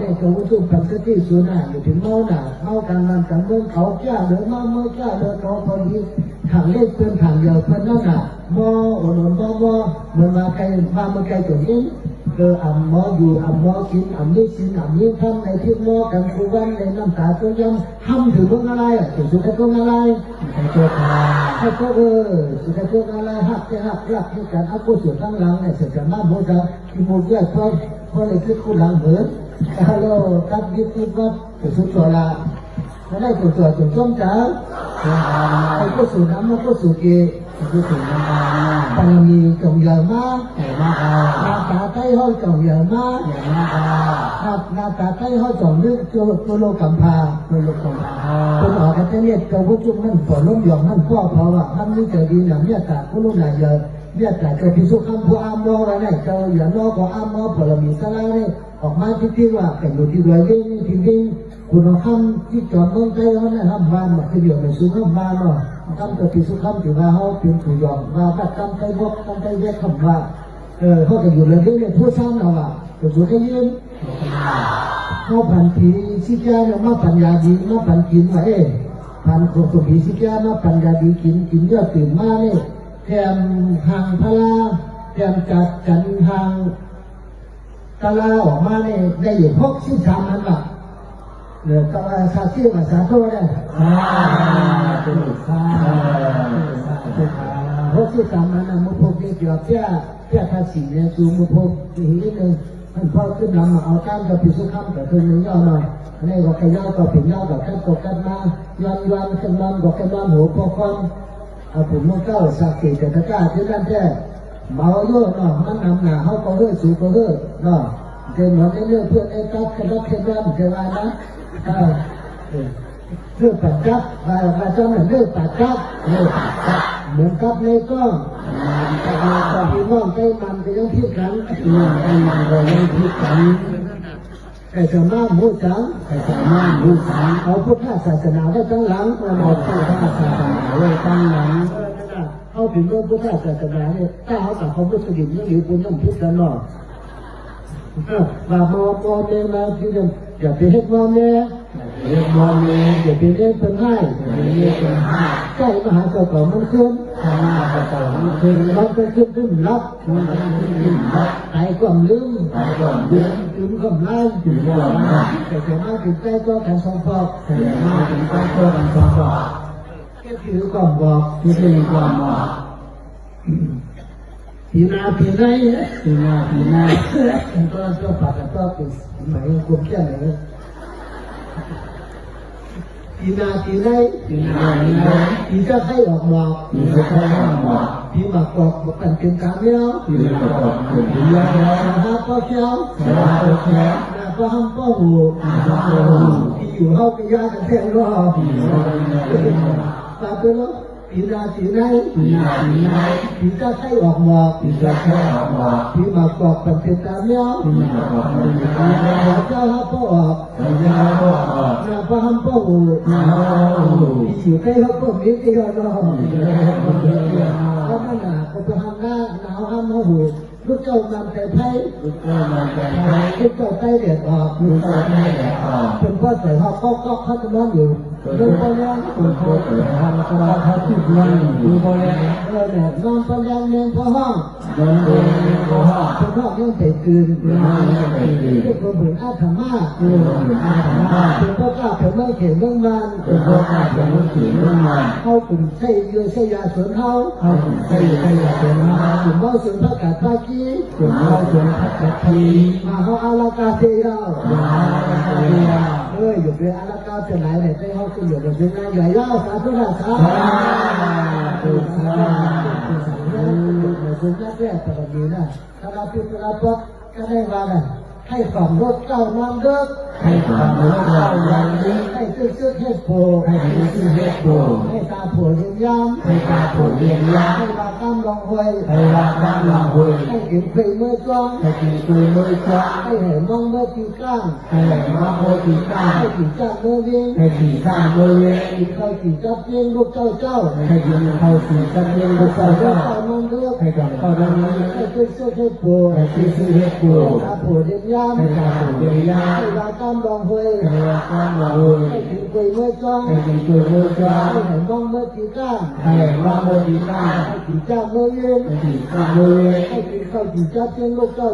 ได้โจมตีปัจจัยที่ส่วนหน้าอยู่ถึงเมาหน้าเมาการนำการเมืองเขาแก่เดือดเมื่อแก่เดือดเขาพอดีทางเล็กเป็นทางเดียวเพื่อนนั่นน่ะมอโอนมอมันมาไกลมาเมื่อไกลตัวนี้อ่ำมออยู่อ่ำมอกินอ่ำนี้กินอ่ำนี้ทำในที่มอกันคุวันในน้ำตาตัวยังทำถึงเรื่องอะไรถึงสุดท้ายเรื่องอะไรให้ตัวสุดท้ายเรื่องอะไรหักรักให้กันเอาผู้ส่วนข้างหลังเนี่ยเสร็จจากบ้านโมจะที่โมแยกเพราะเลยคิดคู่หลังเหมือนฮัลโหลกับยึดติดวัดสุดตัวละไม่ได้ตัวจนส้มจ๋าไอ้ผู้สูงน้ำมันผู้สูงเกปามีจงเยอะมากหน้าตาใต้ห้อยจงเยอะมากหน้าตาใต้ห้อยจงนึกตัวโลกัมพาคนออกกันเนี่ยตัวผู้จุ่มนั่นฝนล้มหยองนั่นพ่อเพราะว่าท่านนี่เจอดีหนังเนี่ยตาผู้ลุ่มหลายเยอะ เนี่ยแต่เจ้าพิสุคำผู้อามออะไรเนี่ยเจ้าอย่านอกก็อามอผลมีสลาเนี่ยออกมาที่ว่าเป็นอยู่ที่รวยยิ่งจริงคุณคำที่จอดเมืองไทยเขาเนี่ยทำบ้านมาคือเดี๋ยวในซุ้มบ้านเนาะคำเจ้าพิสุคำถือว่าเขาเป็นผู้ยอมว่าถ้าคำไทยพวกคำไทยแยกคำว่าเขาจะอยู่เลยเนี่ยผู้สร้างเอาอ่ะจะอยู่แค่ยืนเขาผ่านผีสิจ้าเนี่ยมาปัญญาดีมาปัญกินมาผ่านคนตัวผีสิจ้ามาปัญญาดีกินเยอะตื่นมาเนี่ยแถมห่างพลาแถมจัดกันห่างตะลาออกมาเนี่ยได้อยู่พก13นั่นแหละเหลือตะลาซาซิมาซาโต้เนี่ยพก13นั่นนะมุพกเนี่ยเกี่ยวกับเจ้าภาษีเนี่ยคือมุพกอีกนิดนึงท่านพ่อขึ้นนำมาเอาตั้งกับพิสุขำกับคืนนี้ย่อหน่อยอันนี้ก็ขย่อกับผิวย่อกับขั้นตกกันมายันกันนอนกับกันนอนหัวพอความเอาผมมันเก้าสักกี่แต่ตะก้าที่นั่นแท้เมาเยอะเนาะมันนำหนาเขาก็เฮ้ยสูก็เฮ้ยเนาะเดินหัวเรื่องเพื่อนไอ้ตั๊กกันรับเพื่อนเกิดอะไรนะเรื่องปัดจับมาจ้องเรื่องปัดจับเหมือนกับในกล้องพี่น้องใกล้มันก็ยังพิกันใกล้มันก็ยังพิกันไอ้สามารถมูจังเอาพุทธศาสนาไว้ตั้งหลังเอาพุทธศาสนาไว้ตั้งหลังเอาถึงเรื่องพุทธศาสนาเนี่ยถ้าเขากับเขาไม่สนิทไม่อยู่คุณต้องพิกันหรอกว่าโมเมมาที่เดิมอย่าไปเฮ็ดโมเมอย่าไปเล่นเป็นให้ใกล้มหาเจ้าของมันขึ้นมันเป็นขึ้นรับไอ้ความลืมถึงความร้ายแต่จะมาถึงใจก็การสองฟอกแค่ถือความบอกปีนาก็ปากก็เป็นหมายควบแค่ไหนปีจะให้ออกบอกปีมากอกบอกกันเป็นการเลี้ยวหาพ่อเช้าพ่อห้ามพ่อหูที่อยู่ห้องพิยากันแทงรอตาเป็นแล้วปีนาปีจะให้ออกบอกปีมากอกกันเป็นการเลี้ยวเจ้าห้าพ่อออกพ่อห้ามพ่อหูที่อยู่ใกล้เขาพ่อมีที่เขารอเพราะมันหนาเขาจะห้ามหน้าหนาวห้ามพ่อหูลูกเจ้านำแต่ไทยลูกเจ้าใต้เดือดออกเป็นพ่อใส่ห้องก็เขาจะนอนอยู่เรื่องพอแล้วคนเขาเกิดทำกระดาษเขาที่นั่งอยู่พอแล้วเนี่ยนอนพอแล้วเลี้ยงพอห้องเป็นพ่อยังเตะคืนเป็นคนเหมือนอาธรรมะเป็นพ่อกล้าเป็นไม่เข็นเรื่องมันเขากลุ่มใช้เยอะใช้ยาสวนเขากลุ่มเมาสวนพระกาศพระกี้มาเขาอาลากาเทียอยู่เป็นอาลากาเป็นไหนเนี่ยได้เขาขึ้นอยู่กับเป็นนายใหญ่ย่อสาธุสาธุคุณแม่แรกตลอดนี้นะถ้าเราพิจารณาปุ๊บก็ได้ว่าไงให้ฝังรถเก้านำเลิกให้ซื้อให้โผล่ให้ตาโผล่เรียนย้ำให้วาก้ามลองหวยให้กินเพลเมื่อจ้องให้เห็นมองเมื่อตีก้างให้ตีจ้าเมื่อเลี้ยงกินข้าวตีจับเลี้ยงลูกเจ้าให้มันเลือกให้ซื้อให้โผล่ตาโผล่เรียนย้ำให้วาก้ามลองหวยให้กินเพลเมื่อจ้องให้เห็นมองเมื่อตีก้างให้ตีจ้าเมื่อเลี้ยงให้กินข้าวตีจับเลี้ยงลูกเจ้า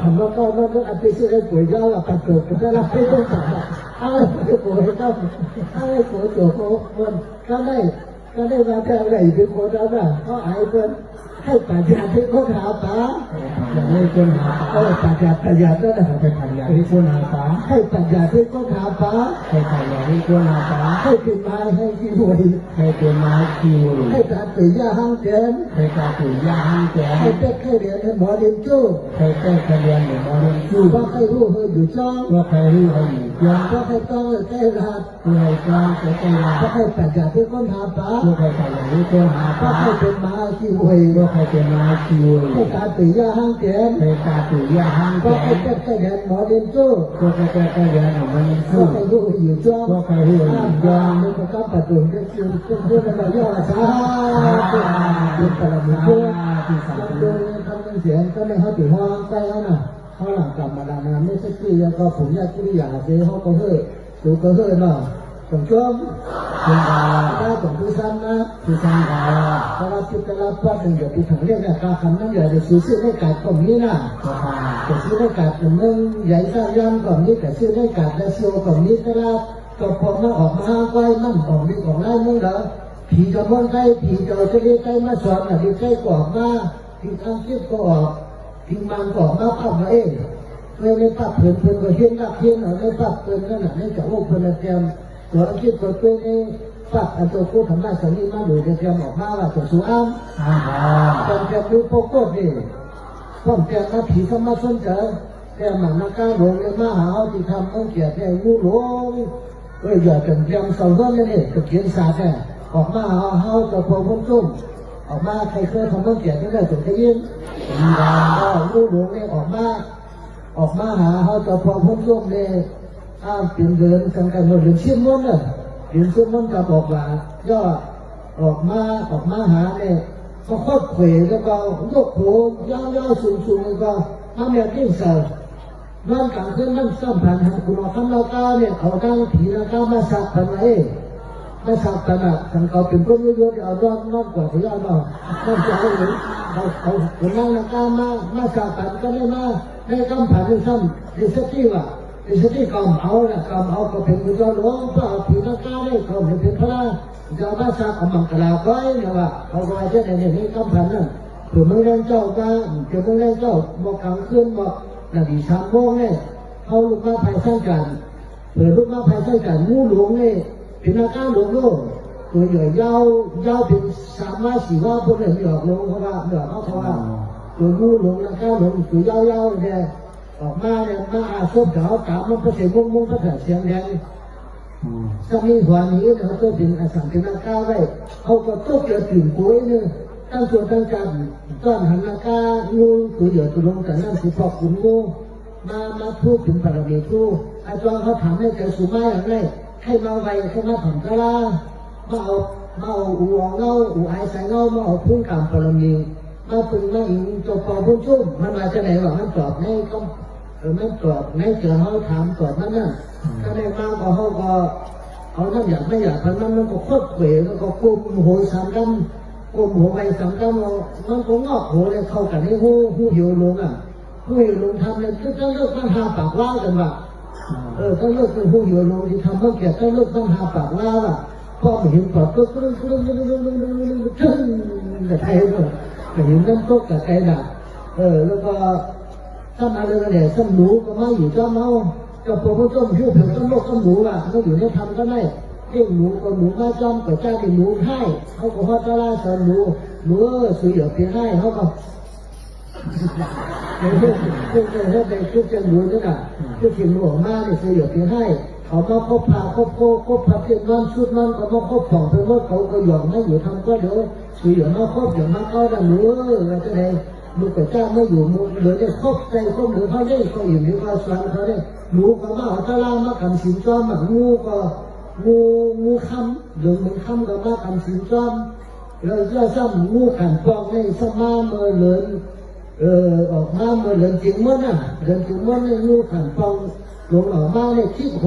ทำแล้วก็นั่นอันเป็นสิ่งที่ป่วยยาวกับเกิดได้รับไม่ต้องสั่งอะไรป่วยเจ้าอะไรป่วยตัวคนก็ได้มาแต่อะไรเป็นคนแล้วนะเขาหายเป็นให้ปัญญาที่คนหาปลาให้ปัญญาด้วยนะให้ปัญญาที่คนหาปลาให้เป็นไม้ให้ขี้หวยให้ตาตื่นยาห้างเจนให้เด็กให้เรียนให้หมอเรียนจู้ว่าใครรู้เฮยอยู่จ้องว่าใครต้องใครรัดว่าใครปัญญาที่คนหาปลา ก็ให้เป็นมาคิวเฮ ก็ใครเป็นมาคิว ให้การตื่นยาห้างเตียน ในการตื่นยาห้าง ก็ แก่ ให้แก้แดนหมอเดินโจ้ ก็ใครแก่ยาหนุ่มมัน ก็ สู้ ให้รู้อยู่จ้อง ก็ใครรู้ ห้ามยอมแล้วก็ปัดตุ่นก็คือเพื่อนเราย่อช้าเป็นปรมีเพื่อน ที่สาม จำเป็นทำเสียงก็ไม่เขาติดห้องใกล้เขาน่ะเขาหลังกลับมาดานาไม่ใช่ที่แล้วก็ผมอยากที่อยากเจอเขาก็เฮ้ยดูก็เฮ้ยเนาะผมชอบ เป็นดา ถ้าผมผู้สั้นนะ ที่สร้างดา ถ้าเราพิจารณาว่าเป็นเดี๋ยวผู้ถังเรียกเนี่ยการคำนั้นเดี๋ยวจะซื้อในการกล่องนี้นะ ก็พา จะซื้อในการเป็นเรื่องใหญ่สร้างยันกล่องนี้แต่ซื้อในการและเซียวกล่องนี้ก็ได้ก็พอมาออกมาไว้นั่นกล่องนี้ของไล่มึงเหรอผีจะมองใกล้ผีจะจะเรียกใกล้มาสอนอ่ะเรียกใกล้กล่องมาผีทางคิดก็ออกผีมันกล่องมาพับมาเองไม่ปับเพิ่นก็เห็นรักเห็นเอาไม่ปับเพิ่นนั่นแหละไม่จะโอ้เพิ่นเตรียมตัวคิดตัวตัวนี้ปับอันตัวกู้ทำได้สันนี้มาดูเตรียมออกมาว่าตัวสูอ้าม สร้างดา จำเป็นรู้โปโก้ดิพ่อเตียนมาผีเข้ามาสนใจแต่หมันนักการหลวงเลยมาหาเอาที่ทำต้องเกียรติงูหลวงอย่าจนเตรียมเสาต้นนี่นี่ก็เขียนสาแก่ออกมาเฮาจะพอพ้นจุ่มออกมาใครเคยทำต้องเกียรติได้ถึงจะยินก็งูหลวงนี่ออกมาหาเฮาจะพอพ้นจุ่มนี่เปลี่ยนเดินกันหมดเดินชิ้นม้วนเลยเดินชิ้นม้วนจะบอกว่าย่อออกมาหาเนี่ย ก็โคตรเขวแล้วก็ยกหัวยาวๆสูงๆแล้วก็ทำแบบนี้เสร็จนั่นกลางคืนนั่นซ้ำผ่านหันคุณเอาคำเราก้าเนี่ยเอาดังผีเราก้ามาสักกันไว้มาสักกันอ่ะทางเขาเป็นคนเยอะๆเอาด้านนอกกว่าที่เรานั่นจะให้เห็นเขาคนนั่งเราก้ามาสักกันก็ไม่มาในคำผ่านที่ซ้ำดิสตี้ว่ะดิสตี้กำเอาน่ะกำเอาก็เป็นกุญแจหลวงก็เอาผีเราก้าเนี่ยเขาเป็นพระจะมาสักเอามังกรลาก้อยเนี่ยว่าเอาไว้ที่ไหนเนี่ยนี่คำผ่านนั่นเผื่อมึงเล่นเจ้าก้าเผื่อมึงเล่นเจ้าบอกกลางคืนบอกนาดีสามโมงเนี่ยเขาลูกมาภายใต้กันเผื่อลูกมาภายใต้กันงูหลวงเนี่ยเป็นอาการหลวงโลกตัวใหญ่ยาวเป็น3 4 ว่าพวกเนี่ยหยอกลงเพราะว่าหยอกเขาว่าตัวงูหลวงอาการหลวงตัวยาวเนี่ยออกมาเนี่ยมาอาซบเขากาบมันก็เสียงมุ้งก็เสียงแดงถ้ามีหัวนี้เขาก็เป็นอสังเกตนาไว้เขาก็ต้องเกิดตื่นกุ้ยเนี่ยตั้งตัวตั้งใจก้อนหันนาคางูตัวใหญ่ตัวลงแต่นั่นคือพอขุนงูมาพูดถึงปรมีทูอาจารย์เขาถามให้แกสุมาอย่างไรให้มาไวให้มาถมกะลามาเอาอู่เงาอู่ไอใส่เงามาเอาพุ่งกามปรมีมาปึงมาอิงตัวปอพุ่งชุ่มมันมาจากไหนวะมันตอบในก็มันตอบในเจอเขาถามตอบนั่นน่ะก็ได้มาก็เขาก็เอานั่นอยากไม่อยากทำนั้นมันก็โคตรเป๋แล้วก็กุมโหยสามดำกุมหัวไปสามดำมันก็งอกหัวเลยเข้ากันให้หูเหี่ยวลงอ่ะหูเหี่ยวลงทำเลยก็ต้องเลิกต้องหาปากว่ากันว่ะต้องเลิกเป็นหูเหี่ยวลงที่ทำเมื่อกี้ต้องเลิกต้องหาปากว่าว่ะพอไม่เห็นปากก็ตึ้งแต่ใครก็ไม่เห็นน้ำตกแต่ใครน่ะแล้วก็ถ้ามาเลยเนี่ยซ้ำหนูก็มาอยู่จ้าเมากับพวกผู้ชมผู้เผื่อต้นโลกต้นหนูอ่ะเขาอยู่ในทำก็ได้เลี้ยงหนูก็หนูมาจอมก็จ้าเป็นหนูให้เขาก็ฮอดตลาดสอนหนูซื้อเหยื่อเพียงให้เขาก็เจ้าหนูนี่น่ะเจ้าถิ่นหลวงมาเนี่ยซื้อเหยื่อเพียงให้เขามาคบพาคบพาเพียงนั้นชุดนั้นก็มาคบของเพื่อนเขาก็หยอกไม่อยู่ทำก็เดี๋ยวซื้อเหยื่อมาคบอย่างมาเขาได้หนูอะไรจะได้ลูกแต่เจ้าไม่อยู่มึงเหลือได้ครบใจครบเหลือเขาได้เขาอยู่ในความสวนเขาได้หนูก็มาเอาตะลามาคำสินจอมงูก็งูคำเหลืองเหมือนคำก็มาคำสินจอมแล้วก็ซ้ำงูขันฟองในสมาเมื่อเหลือนออกมาเมื่อเหลือนจิ๋งมันน่ะเหลือนจิ๋งมันในงูขันฟองลงออกมาในคิดโห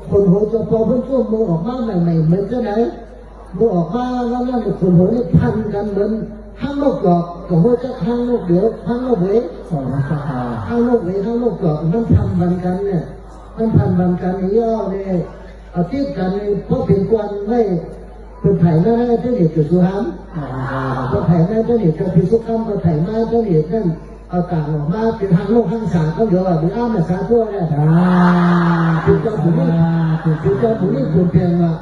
คนโหจะพอเพิ่งช่วงมือออกมาใหม่ๆเหมือนจะไหนมือออกมาแล้วนั่นคนโหนี่พันกันเหมือนทั้งโลกหลอกกับหัวจะทั้งโลกเดียวทั้งโลกเวทั้งโลกเวทั้งโลกหลอกมันพันบันกันเนี่ยมันพันบันกันย่อเนี่ยเอาทิศกันเพราะเป็นกวนไม่เป็นไผ่หน้าเจ้าเหตุจุดสุหามเป็นไผ่หน้าเจ้าเหตุจุดพิสุขคำเป็นไผ่หน้าเจ้าเหตุนั่นเอาต่างออกมาเป็นทางโลกทางสารเขาเยอะหรืออ้ามสาทั่วเนี่ยเป็นเจ้าผู้นี้เป็นเจ้าผู้นี้ควรเพียงว่า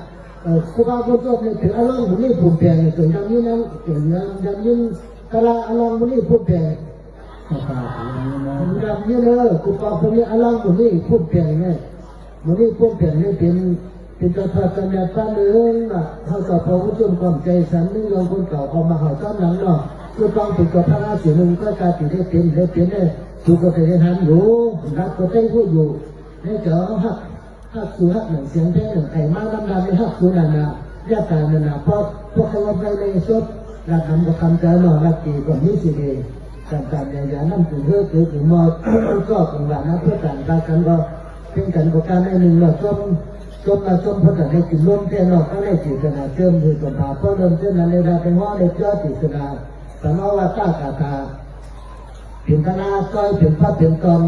ครูบาบุญโตเนี่ยถึงอารมณ์ผู้นี้ควรเพียงถึงยามนี้นั้นถึงยามนี้กะลาอารมณ์ผู้นี้ควรเพียงยามนี้เลยครูบาผู้นี้อารมณ์ผู้นี้ควรเพียงเนี่ยผู้นี้ควรเพียงเนี่ยเป็น เป็นตัวทอดกันแบบตั้งเรื่องน่ะเขาต่อพอผู้ชมความใจสันนึกลงคนเก่าเอามาเห่าซ้ำหลังเนาะคือต้องเป็นตัวพระราศีหนึ่งก็กลายเป็นได้เป็นเนี่ยถูกก็จะได้หันอยู่รับก็ได้พูดอยู่ให้เจอฮักสู่ฮักหนึ่งเสียงเพลงหนึ่งไอ้มาดำไม่ฮักสู่นั่นน่ะญาตินั่นน่ะเพราะพวกเขาไปในสุดรักทำก็ทำใจหน่อรักดีก็มีสิเองการอย่านั่งถึงเพื่อถึงมอก็คงหลังนะเพื่อการกันก็เพียงกันกับการในหนึ่งเราส้มพระกันให้กินร่วมเท่นอกก็ได้จิตนาเติมคือกับผาเพราะเริ่มเท่นั้นในราเป็นว่าในเจ้าจิตนาแต่เมื่อว่าตั้งคาถาเพียงกะลาก้อยเพียงพระเพียงตอม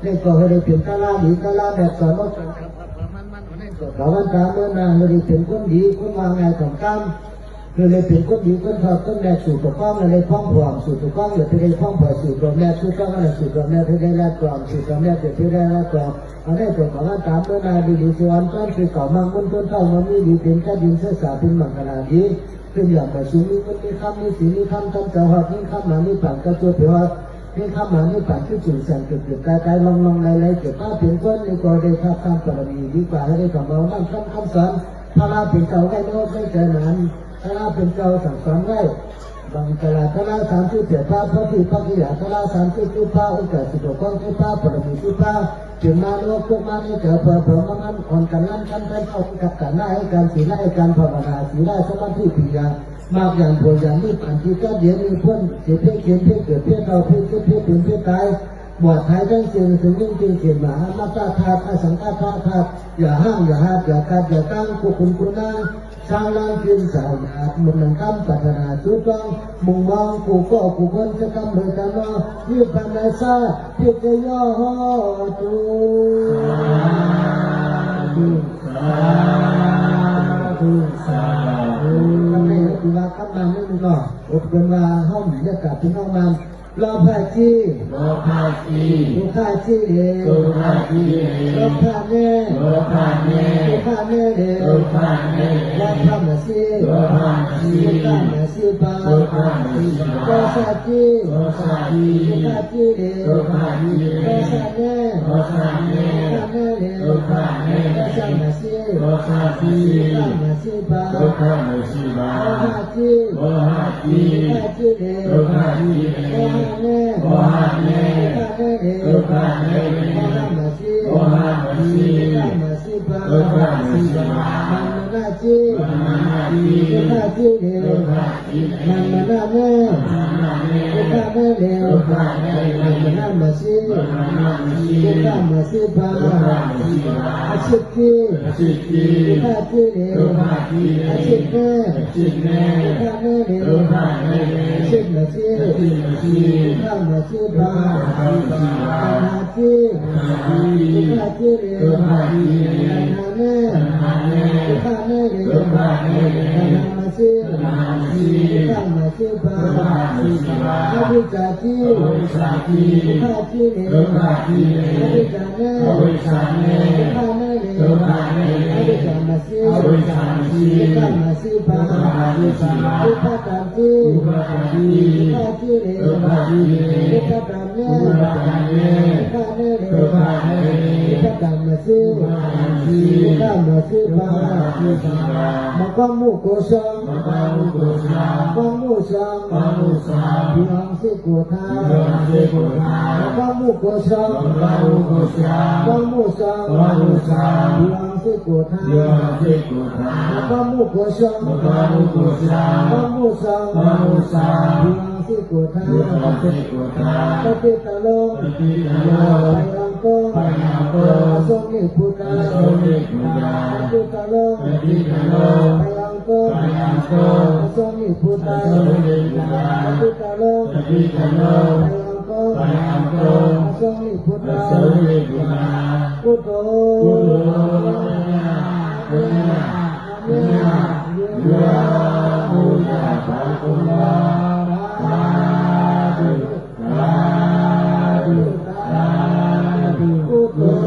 ในก็ให้ได้เพียงกะลาหรือกะลาแบบสอนว่าเราวันตาเมื่อนานเลยเป็นคนดีคนวางไงของกรรมคือเลยเป็นคนดีคนทอดคนแรกสู่ตัวก้องเลยพ้องผอมสู่ตัวก้องเลยที่ได้พ้องผอมสู่ตัวแม่สู่ก้องอะไรสู่ตัวแม่ที่ได้แลกกล่องสู่ตัวแม่ที่ได้แลกกล่องเอาได้ตัวของวันตาเมื่อนานดีสวรรค์ก้อนคือเก่ามังคนต้นเท่ามันมีดีเป็นแค่ดินเสื้อสาเป็นมังกรดีขึ้นอย่างประชุมนี้มันมีคำมีสีมีคำเจ้าหัดนี่คำหนานี่ปั่นกระตัวเผียวนี่คำหนานี่ปั่นที่จุดแสงเกิดกายลองอะไรเกิดป้าเปลี่ยนก้นนี่ก็ได้ทับตามกรณีดีกว่าให้ได้กับเรานั่งคำสอนพระราเป็นเก่าได้โน้ตไม่เจอหนานพระราเป็นเก่าสั่งสอนได้บางตลาดพระราสามที่เปียพระพระที่พระกิยาพระราสามที่จุป้าองค์เกิดสิบก้อนจุป้าปรมีจุป้าถึงมาโลกพวกมาที่เกิดเผื่อมันอ่อนกันนั่นกันเป็นเอากับกันหน้าให้การศีลให้การภาวนาศีลสมาธิปัญญามากอย่างผลอย่างนี้ผ่านที่ก็เดี๋ยวมีพ้นเสียเพี้ยเขียนเพี้ยเกิดเพี้ยเราเพี้ยเพี้ยเป็นเพี้ยตายหมวดไทยทั้งสิ่งถึงยิ่งจริงเขียนมามาตาธาตุสังฆาธาตุอย่าห้ามอย่าหาอย่าการอย่าตั้งกุคุณคุณนั่งสร้างร่างขึ้นสาวหยาบมุนหนังคำปัฒนาสุดต้องมุ่งมองกูก็กูคนจะทำเลยกันว่ายืดพันในซาพิจย่อตูทำไมดูว่าคำนามนี่มันก็อบรมว่าห้องบรรยากาศที่ห้องมันโลภะจีโลภะจีโลภะจีโลภะจีโลภะเนโลภะเนโลภะเนโลภะเนโลภะมะซีโลภะจีโลภะมะซีปาโลภะมะซีปาโลภะจีโลภะจีโลภะจีโลภะจีโลภะเนโลภะเนโลภะเนโลภะมะซีโลภะจีโลภะมะซีปาโลภะมะซีปาโลภะจีโลภะจีโลภะจีโลภะจีโลภะโมหะเนโลภะเนโมหะมะซีโมหะมะซีโลภะมะซีปาโลภะมะซีปามันมะจีมันมะจีโลภะจีเนโลภะจีมันมะนะเนโลภะเนโลภะเนมันมะนะมะซีมันมะซีโลภะมะซีปาโลภะมะซีปาอาชิกีอาชิกีโลภะจีเนโลภะจีอาชิเนอาชิเนโลภะเนโลภะเนอาชิมะซีอาชิมะซีโลภะมะซีปาอาจีโลภะจีโลภะจีนาเนโลภะเนโลภะเนนามาซีโลภะมะซีปาอาวิจาจีโลภะจีโลภะจีอาวิจาเนโลภะเนโลภะเนอาวิจามะซีโลภะมะซีปาโลภะตันจีโลภะจีโลภะจีโลภะจีโลภะตันเนโลภะเนโลภะเนโลภะตันมะซีโลภะจีโลภะมะซีปามะกัมมุโกสังมะกัมมุโกสังกัมมุสังกัมมุสังพิหังสิโกธาพิหังสิโกธามะกัมมุโกสังมะกัมมุโกสังกัมมุสังกัมมุสังพิหังสิโกธาพิหังสิโกธามะกัมมุโกสังมะกัมมุโกสังกัมมุสังกัมมุสังพิหังสิโกธาพิหังสิโกธาปฏิตะโลปฏิตะโลไปรังโกไปรังโกสมิพุทธาสมิพุทธาปฏิตะโลปฏิตะโลไปรังโกไปรังโกสมิพุทธาสมิพุทธาปฏิตะโลปฏิตะโลไปรังโกไปรังโกสมิพุทธาสมิพุทธาพุทโธพุทโธพุทโธพุทโธยะมุตะภะคะวะสาธุสาธุสาธุพุทโธ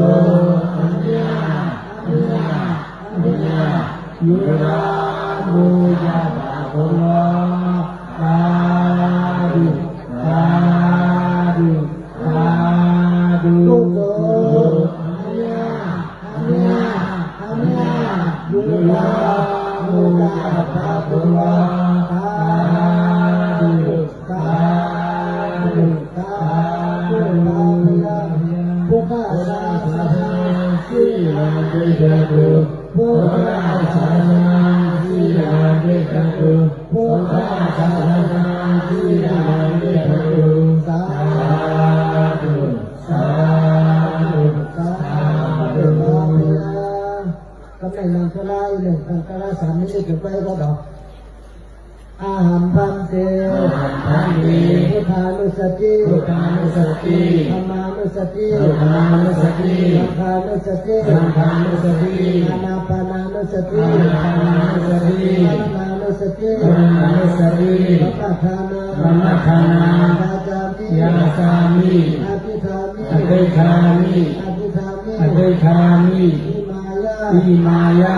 อัญญาอัญญาอัญญายะมุตะภะคะวะสาธุสาธุสาธุพุทโธอัญญาอัญญาอัญญาย ที่ได้ได้เถิดสาธุสาธุสาธุก็ไม่นานเท่าไรหนึ่งตั้งแต่ละสามนี้ถึงไปก็ดอกอาหารพันเตพุทธานุสติธรรมานุสติสังฆานุสติอานาปานานุสติมรณานุสติสัพพทานายาจามิอภิธามิอิมายา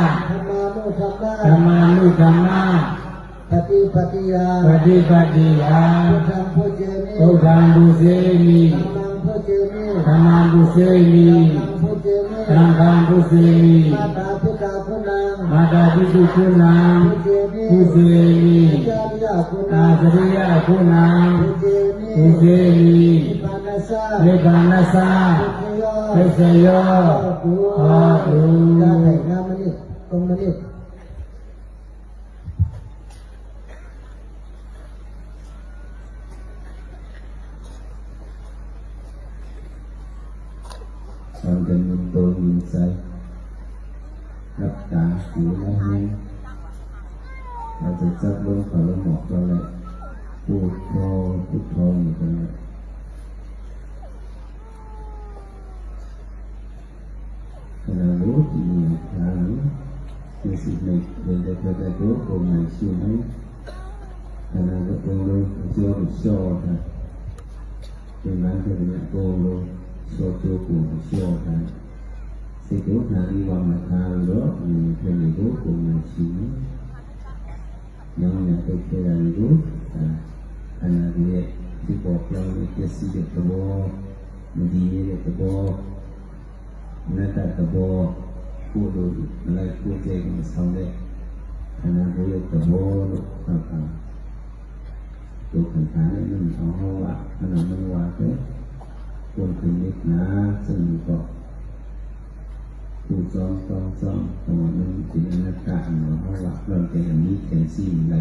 ธรรมานุธรรมาปฏิปฏิยาพุทธังพุเจมิธรรมังพุเจมิสังฆังพุเจมิมาตาปิตุคุณังพุเจมิอาจริยะคุณังพุเจมินิพพานัสสะเทสโยหะตุตรงนี้เราจะมีตัวมีใจรับตาหูและหูเราจะจับลมเขาลมหมอกเราเลยพูดโทอยู่ตรงนี้ขณะรู้ที่มีทางมีสิ่งหนึ่งเดินได้รู้ตรงไหนชื่อไหมขณะรู้ตรงรู้เจอหรือโซ่ค่ะเป็นนั้นเป็นตรงรู้suatu kumusyokan situ hari wamatalo di pemilu kumasinya yang nyatakan itu karena dia dipotong dia sidik tebo dia tebo nata tebo kudu mulai kujek misalnya karena dia tebo apa tu kan ini awak karena menguatkanควรเป็นเล็กนะซึ่งก็ผู้จอมตัวนั้นเป็นอนัตตาเนาะเพราะว่าเราเป็นอันนี้แค่สิ่งใด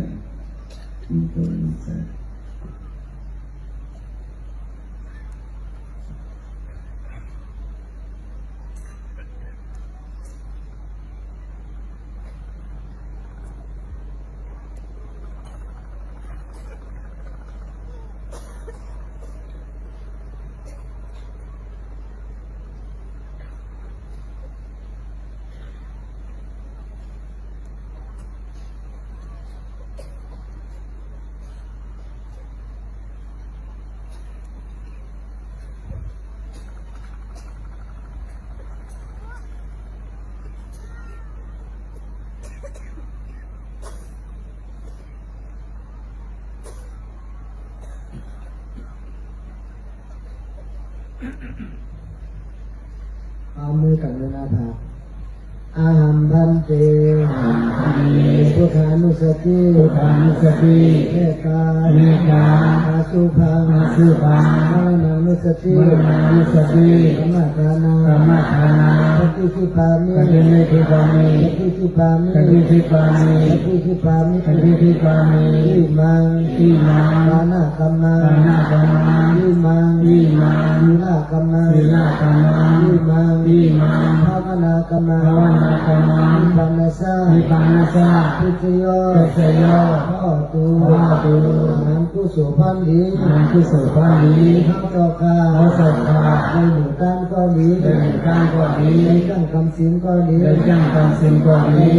มีตัวนี้ใช่ เอามือกับเวลาผากอาหัมพันเตพุทธานุสติเมตตาอาสุภังมรณานุสติธรรมทานาปฏิสิปามิอิมังปานากัมมังอิมังวิลากัมมังอิมังภาวนากัมมังนิพพานัสสะพุทธโยหะตุน้ำกุศลพันดีทั้งเจ้าข้าในหมู่การก็ดีในจ้างคำสิงก็ดี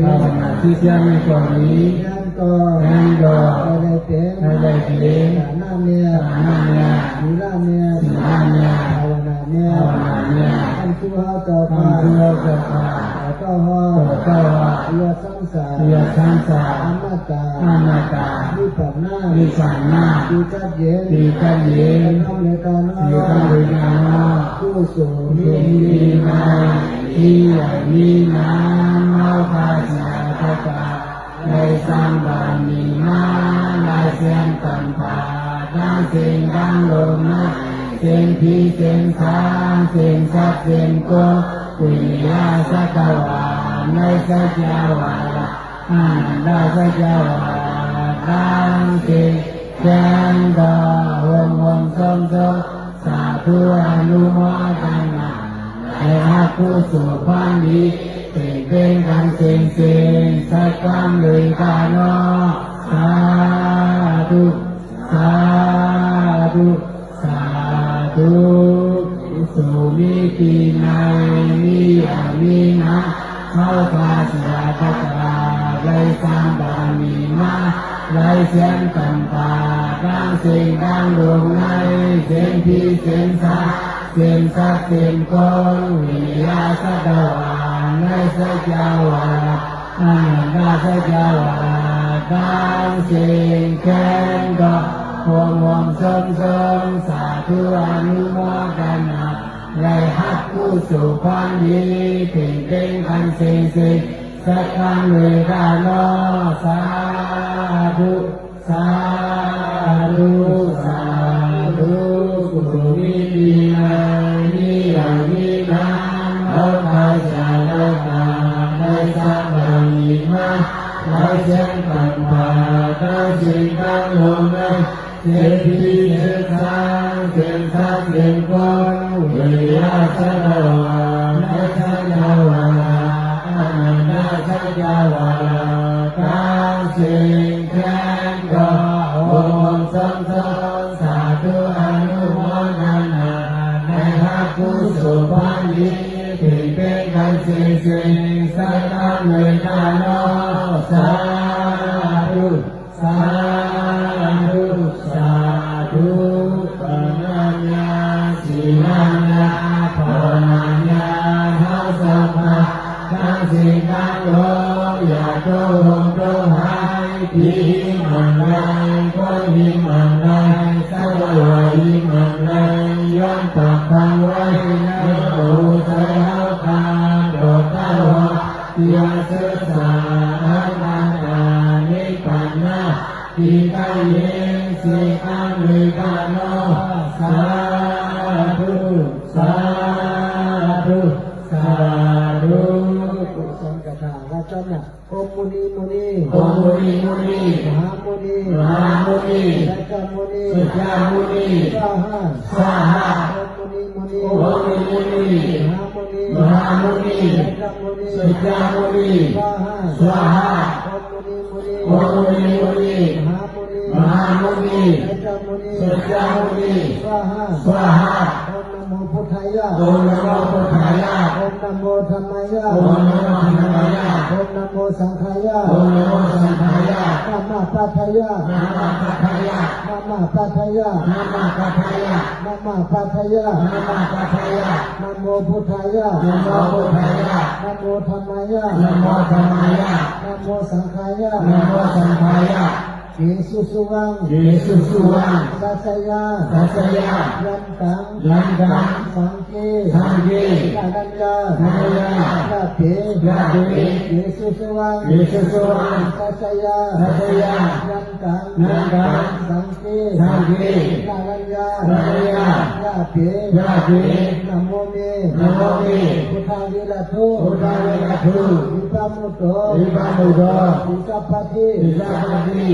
ภาวนาที่เพียรได้ก็ดีนั่นก็ได้เป็นฐานะเนี่ยศีลเนี่ยภาวนาเนี่ยท่านผู้เฮาเจ้าข้าก็ฮอเรือสังสารอมตะวิปัสนาดีจัดเย็นทำในการผู้สูงดีมาที่นี้น้ำเมาภาษาตะกาในสังบานีมาลายเสียงตันผาดังเสียงดังลมนะเสียงผีเสียงช้างเสียงสัตว์เสียงโกปุญญาสักวาในสัจจาวาอานันดาสัจจาวาดัง งสิ่งแสนดอวงวงสมสมสาธุอนุโมทนาให้ฮักผู้สู่ความดีเป็นกันสิ่งสักครั้งเลยกันเนาะสาธุสาธุสาธุสุมีปีนัยมีอย่างมีนะเข้าพาสราคาไรสร้างบารมีมาไรเสียงกันตาดังสิ่งดังดวงในเสียงที่เสียงสาเสียงสักเสียงกองวิยาสดาวาในสัจจาวาอันนั้นสัจจาวาดังสิ่งแข็งก็พวงวงสมสมสาธุอนุโมทนาได้ฮักผู้สู่ความดีถึงเป็นกันสิ่งสักครั้งเลยกันเนาะสาธุสาธุสาธุสุขีดีนี่อย่างนี้นะเราใครจะเราตาได้สร้างบารมีมาเราเช่นกันผ่าได้สิ่งตั้งลงในเสียทีเสียทางเสียงทักเสียงก้อนวิยาสดาวาในสัจจาวาอันนั้นสัจจาวาทั้งสิ่งแข็งก็โอมสมสมสาธุอนุโมทนาในฮักผู้สู่ความดีที่เป็นกันสิ่งสักครั้งเลยกันเนาะสาธุสาธุสาธุปนัญญาสีนัญญาภาวนาญาทัสสะทั้งสิ่งทั้งโลกอย่าโกหกโกหายที่มันไรก็ยิ่งมันไรสักวันยิ่งมันไรย้อนตากทางไว้ในโอ้ใจเฮาคาโดดตาหอเตียเสือสาอันนั้นนิพพานะที่ใกล้เย็นสิ่งอันมีกันเนาะสาธุสาธุสาธุกุศลกถาว่าจำน่ะโอมุนีมุนีโอมุนีมุนีมหามุนีมหามุนีสัจจมุนีสัจจมุนีสาหะสาหะโอมุนีมุนีโอมุนีมุนีมหามุนีมหามุนีสัจจมุนีสัจจมุนีสาหะสาหะโอมุนีมุนีโอมุนีมุนีมหามุนีมหามุนีสัจจมุนีสัจจมุนีสาหะสาหะโอมพุทธายะโอมนโมพุทธายะโอมนโมธรรมายะโอมนโมธรรมายะโอมนโมสังฆายะโอมนโมสังฆายะนามาปัฏฐายะนามาปัฏฐายะนามาปัฏฐายะนามาปัฏฐายะนามาปัฏฐายะนามาปัฏฐายะนะโมพุทธายะนะโมพุทธายะนะโมธรรมายะนะโมธรรมายะนะโมสังฆายะนะโมสังฆายะเยสุสุวังเยสุสุวังสัสยาสัสยายันตังยันตังสังเกสังเกยานัญญานัญญาลาเถลาเถเยสุสุวังเยสุสุวังสัสยาสัสยายันตังยันตังสังเกสังเกยานัญญานัญญาลาเถลาเถนะโมเมนะโมเมพุทธาวิรัตโตพุทธาวิรัตโตวิปัมมุตโตวิปัมมุตโตวิสัพพติวิสัพพติ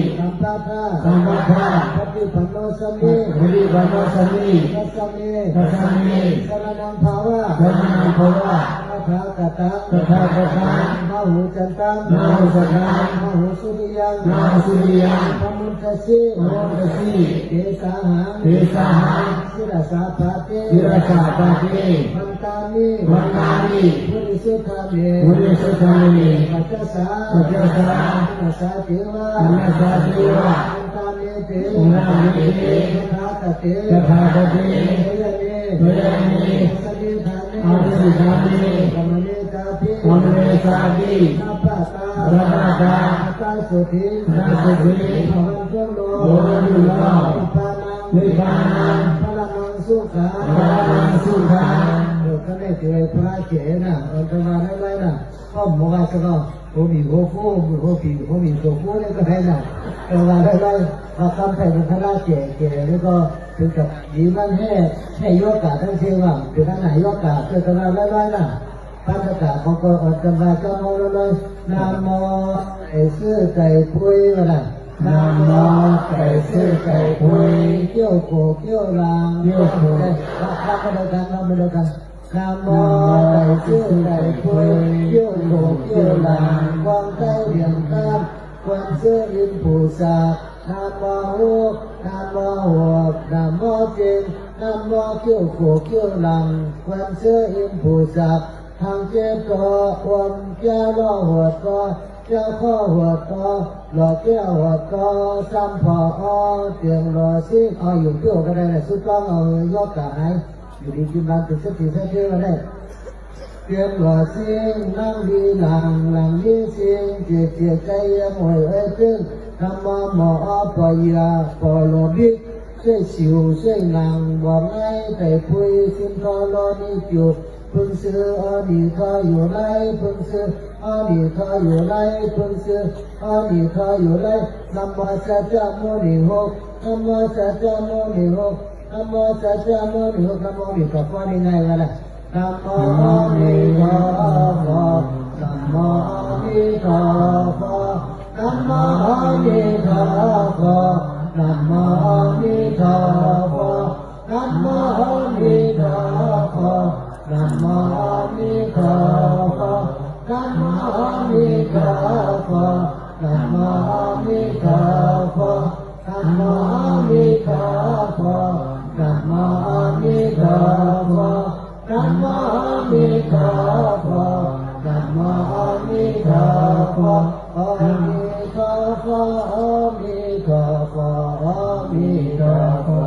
สัมปัฏฐาปฏิปันโนสัมมิปฏิปันโนสัมมิทัสสะเมทัสสะเมสรณังภาวะสรณังภาวะตถาคตังตถาคตังมหุจันตังมหุจันตังมหุสุริยังมหุสุริยังพมุตตสีพมุตตสีเทสาหังเทสาหังศิรสาปะเตศิรสาปะเตมันตามิมันตามิบุริสุทธามิบุริสุทธามิปัจจสาปัจจสาปัจจสาเทวะปัจจสาเทวะตามิเตตามิเตตถาคเตตถาคเตเวเนสติธามิอาทิธามิธรรมเนตาภิธรรมเนตาภินาปะตานาปะตาตาสุธิตาสุธิภวันตุโลโลยุโลนิพพานังพลังสุขาพลังสุขาเดี๋ยวก็ได้เจอพระเจนะอันตรายอะไรนะก็มองว่าก็ผมมีโอ้โหผมมีตัวผู้เนี่ยก็ได้นะอันตรายอะไรถ้าทำแต่เป็นพระเจแล้วก็ถึงกับดีมันให้ยกกาทั้งเชื่อว่าถึงขนาดยกกาเกิดอะไรอะไรนะพระกาเขาก็อันตรายก็เอาเลยนามโมเอซื่อใจพุยว่านะนามโม ไก่ซื้อไก่คุยเกี่ยวโกเกี่ยวลางเกี่ยวโกเราไม่เดียวกันเราไม่เดียวกันนะโมไก่ซื้อไก่คุยเกี่ยวโกเกี่ยวลางวางใจเรียงตามควรเสื้ออินผู้สานะโมหูนะโมหัวนะโมจินนะโมเกี่ยวโกเกี่ยวลางควรเสื้ออินผู้สาทางเจ็บก็อมเจ้าล้อหัวก็เจ้าข้อหัวก็หล่อแก้วหัวก็ซ้ำพอเตียงรอซิเอาอยู่เพื่อก็ได้สุดต้องเอายอดกายอยู่ดีกินบ้านติดสติเชื่อมาได้เตียงรอซินั่งดีหลังยิ่งเสียงเจียเจียใจยังหวยตึ้งทำมาหมอปอยาปอโลบิช่วยสิวช่วยนางบอกไงแต่พุยซิมทอรอนี่จุดพึ่งซื้ออันนี้ข้าอยู่ไรพึ่งซื้ออันนี้ข้าอยู่ไรพึ่งซื้ออันนี้ข้าอยู่ไรนัมมาสัจจาโมนิหกนัมมาสัจจาโมนิหกนัมมาสัจจาโมนิหกนัมโมนิกับว่านี่ไงกันล่ะนัมโมนิทาภะนัมโมนิทาภะนัมโมนิทาภะนัมโมนิทาภะนัมโมนิทาภะนะโมมิคาภะนะโมมิคาภะนะโมมิคาภะนะโมมิคาภะนะโมมิคาภะนะโมมิคาภะนะโมมิคาภะอะมิคาภะอะมิคาภะอะมิคาภะ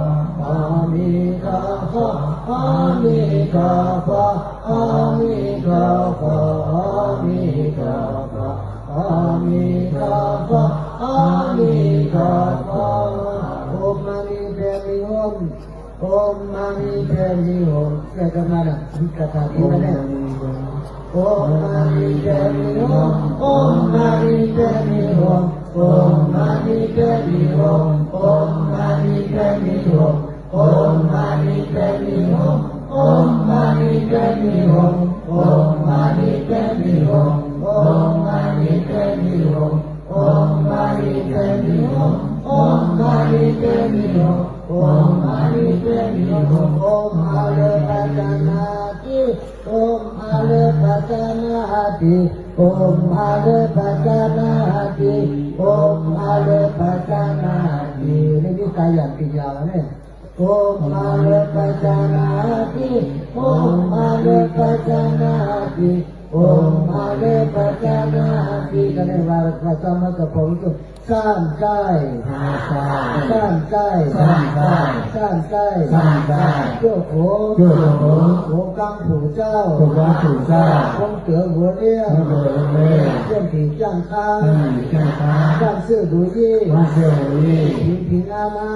อะมิคาภะอะมิคาภะอามิคาภะอามิคาภะอามิคาภะอามิคาภะโอมมานิเตมิโอมโอมมานิเตมิโอมเกิดมาแล้วพิกาตาที่นั่นเองโอมมานิเตมิโอมโอมมานิเตมิโอมโอมมานิเตมิโอมโอมมานิเตมิโอมโอมมานิเตมิโอมOm Mani Padme Hum Om Mani Padme Hum Om Mani Padme Hum Om Mani Padme Hum Om Mani Padme Hum Om Mani Padme Hum Om Ale Pajanati Om Ale Pajanati Om Ale Pajanati Om Ale Pajanati Ini kayak tiga ni Om Ale Pajanati Om Ale Pajanati Om Ale Pajanati กันในวาระประจำมากับผมก็สร้างใจสร้างใจสร้างใจสร้างใจสร้างใจเจ้าโหกังผู้เจ้าคงเกิดหัวเลี้ยงเจ้าผีจ้างค้างจ้างเสื้อดูยี่ผีอามา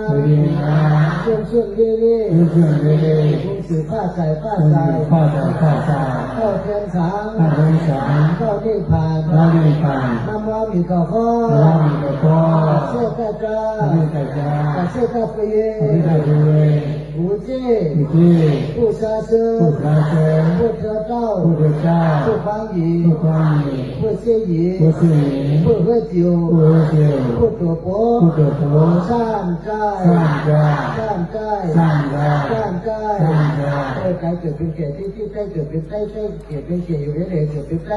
เจ้าช่วงเลี้ยคงสื่อผ้าใส่เข้าเทียนสางเข้าที่ผ่านน้ำร้อนมีข้าวข้อเสื้อกระจาเสื้อกระเปียผู้เจ้ผู้ชาเสือผู้เจ้าผู้ฟังหยีผู้เสียหยีผู้เวจิวผู้ตัวโป๊สร้างใจใครเกิดเป็นเกศที่ใครเกิดเป็นใครเกิดเป็นเกศอยู่เรื่อยเกิดเป็นใคร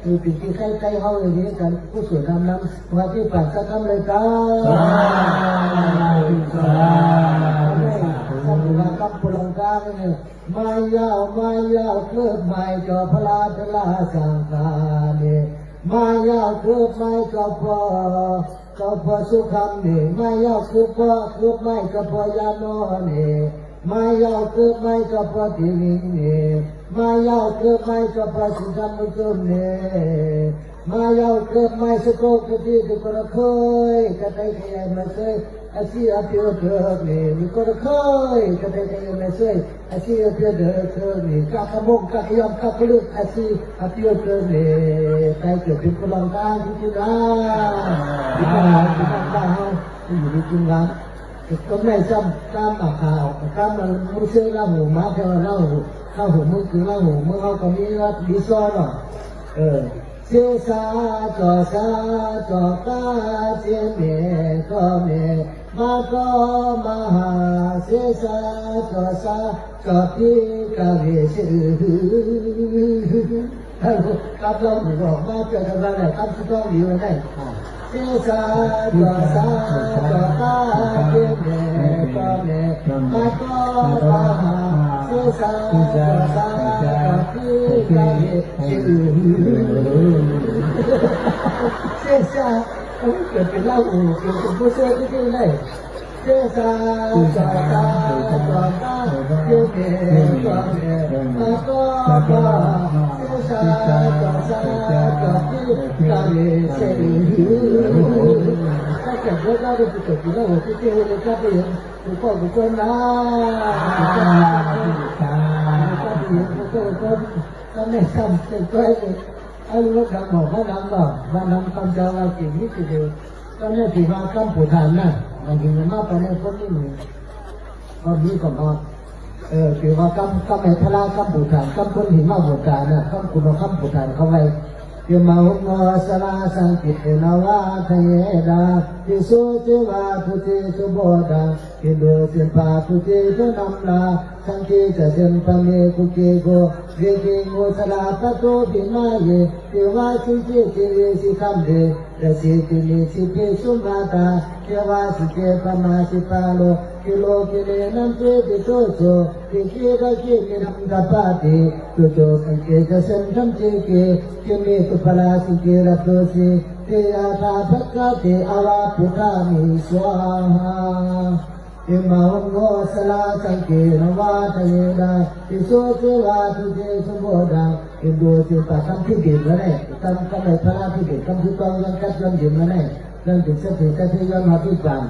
คือเป็นที่ใครเข้าอย่างนี้กันผู้สวยนำว่าที่ปากสักคำเลยกันสัมผัสกับพลังกายเนี่ยมายาวเกิดใหม่จอพลาดลาสังขารเนี่ยมายาวเกิดใหม่ก็พอสุขันเนี่ยมายาวเกิดใหม่ก็พอยานอนเนี่ยมายาวเกิดใหม่ก็พอทีลิงเนี่ยมายาวเกิดใหม่ก็พอสุขันมุตุมเนี่ยมายาวเกิดใหม่สกุลกติกคนเคยกระไดขยายมาเคยอาชีพเพียวเดิมนี่มีคนเคยกระไดขยายมาเคยอาชีพเพียวเดิมนี่กักขมงกักยอมกักลุกอาชีพเพียวเดิมนี่ใครเกิดเป็นคนลังการที่จีน่าที่บ้านอยู่ในจีน่าก็ไม่จำตามมาข่าวตามมันมุสลิมเล่าหูมาแค่เล่าหูเข้าหูมึงคือเล่าหูมึงเอาตรงนี้ว่าดีซ้อนหรอ siêu sa cho ta chiến mẹ cho mẹ ma cho ma ha siêu sa cho ti ca về sự cặp lông của ma cho ra này cặp cho nhiều này siêu sa cho ta chiến mẹ cho mẹ ma cho ma ha siêu sa cho ti ca về sự siêu sa kiểu cái lau kiểu bố sơ cái này siêu sa cho ta yêu mẹ cho mẹ ta có siêu sa cho ti ca về sự các cảnh rất là được kiểu cái lau cái kia cái các cái của con đó con này xong thì quay anh lúc đang bỏ nó đang bỏ và đang con cho vào chỉ biết thì con này thì vào cam phủ thản này mà thì nó con này con như này con như còn ngon thì vào cam này thà la cam phủ thản cam con thì mau phủ thản này cam của nó cam phủ thản không vậy thì mà hôm nay sala sang kịch nào wa thay đa thì số chế wa thu chế số bồ đà thì đồ tiền pa thu chế số năm la sang chế trả tiền pa mê thu chế go về chế ngô sala ta tô thì na ye thì wa sinh chế chế si tham đề để chế chế si chế số ma ta thì wa si chế pa ma si pa lo kilo kile nam chế thì tô so thì chế ra chế thì nam ta pa thì tô sang chế cha sen tham chế ke me Kepala sikira tosi te ata bhakka te ala putami swaha imahongo sala sanke nawa tayeda iso te wa tuje suboda indo te ta kam thi ge mane tam kam ai phala thi ge kam thi kong yang kat lam ge mane dan te se te ka thi yang ha thi pan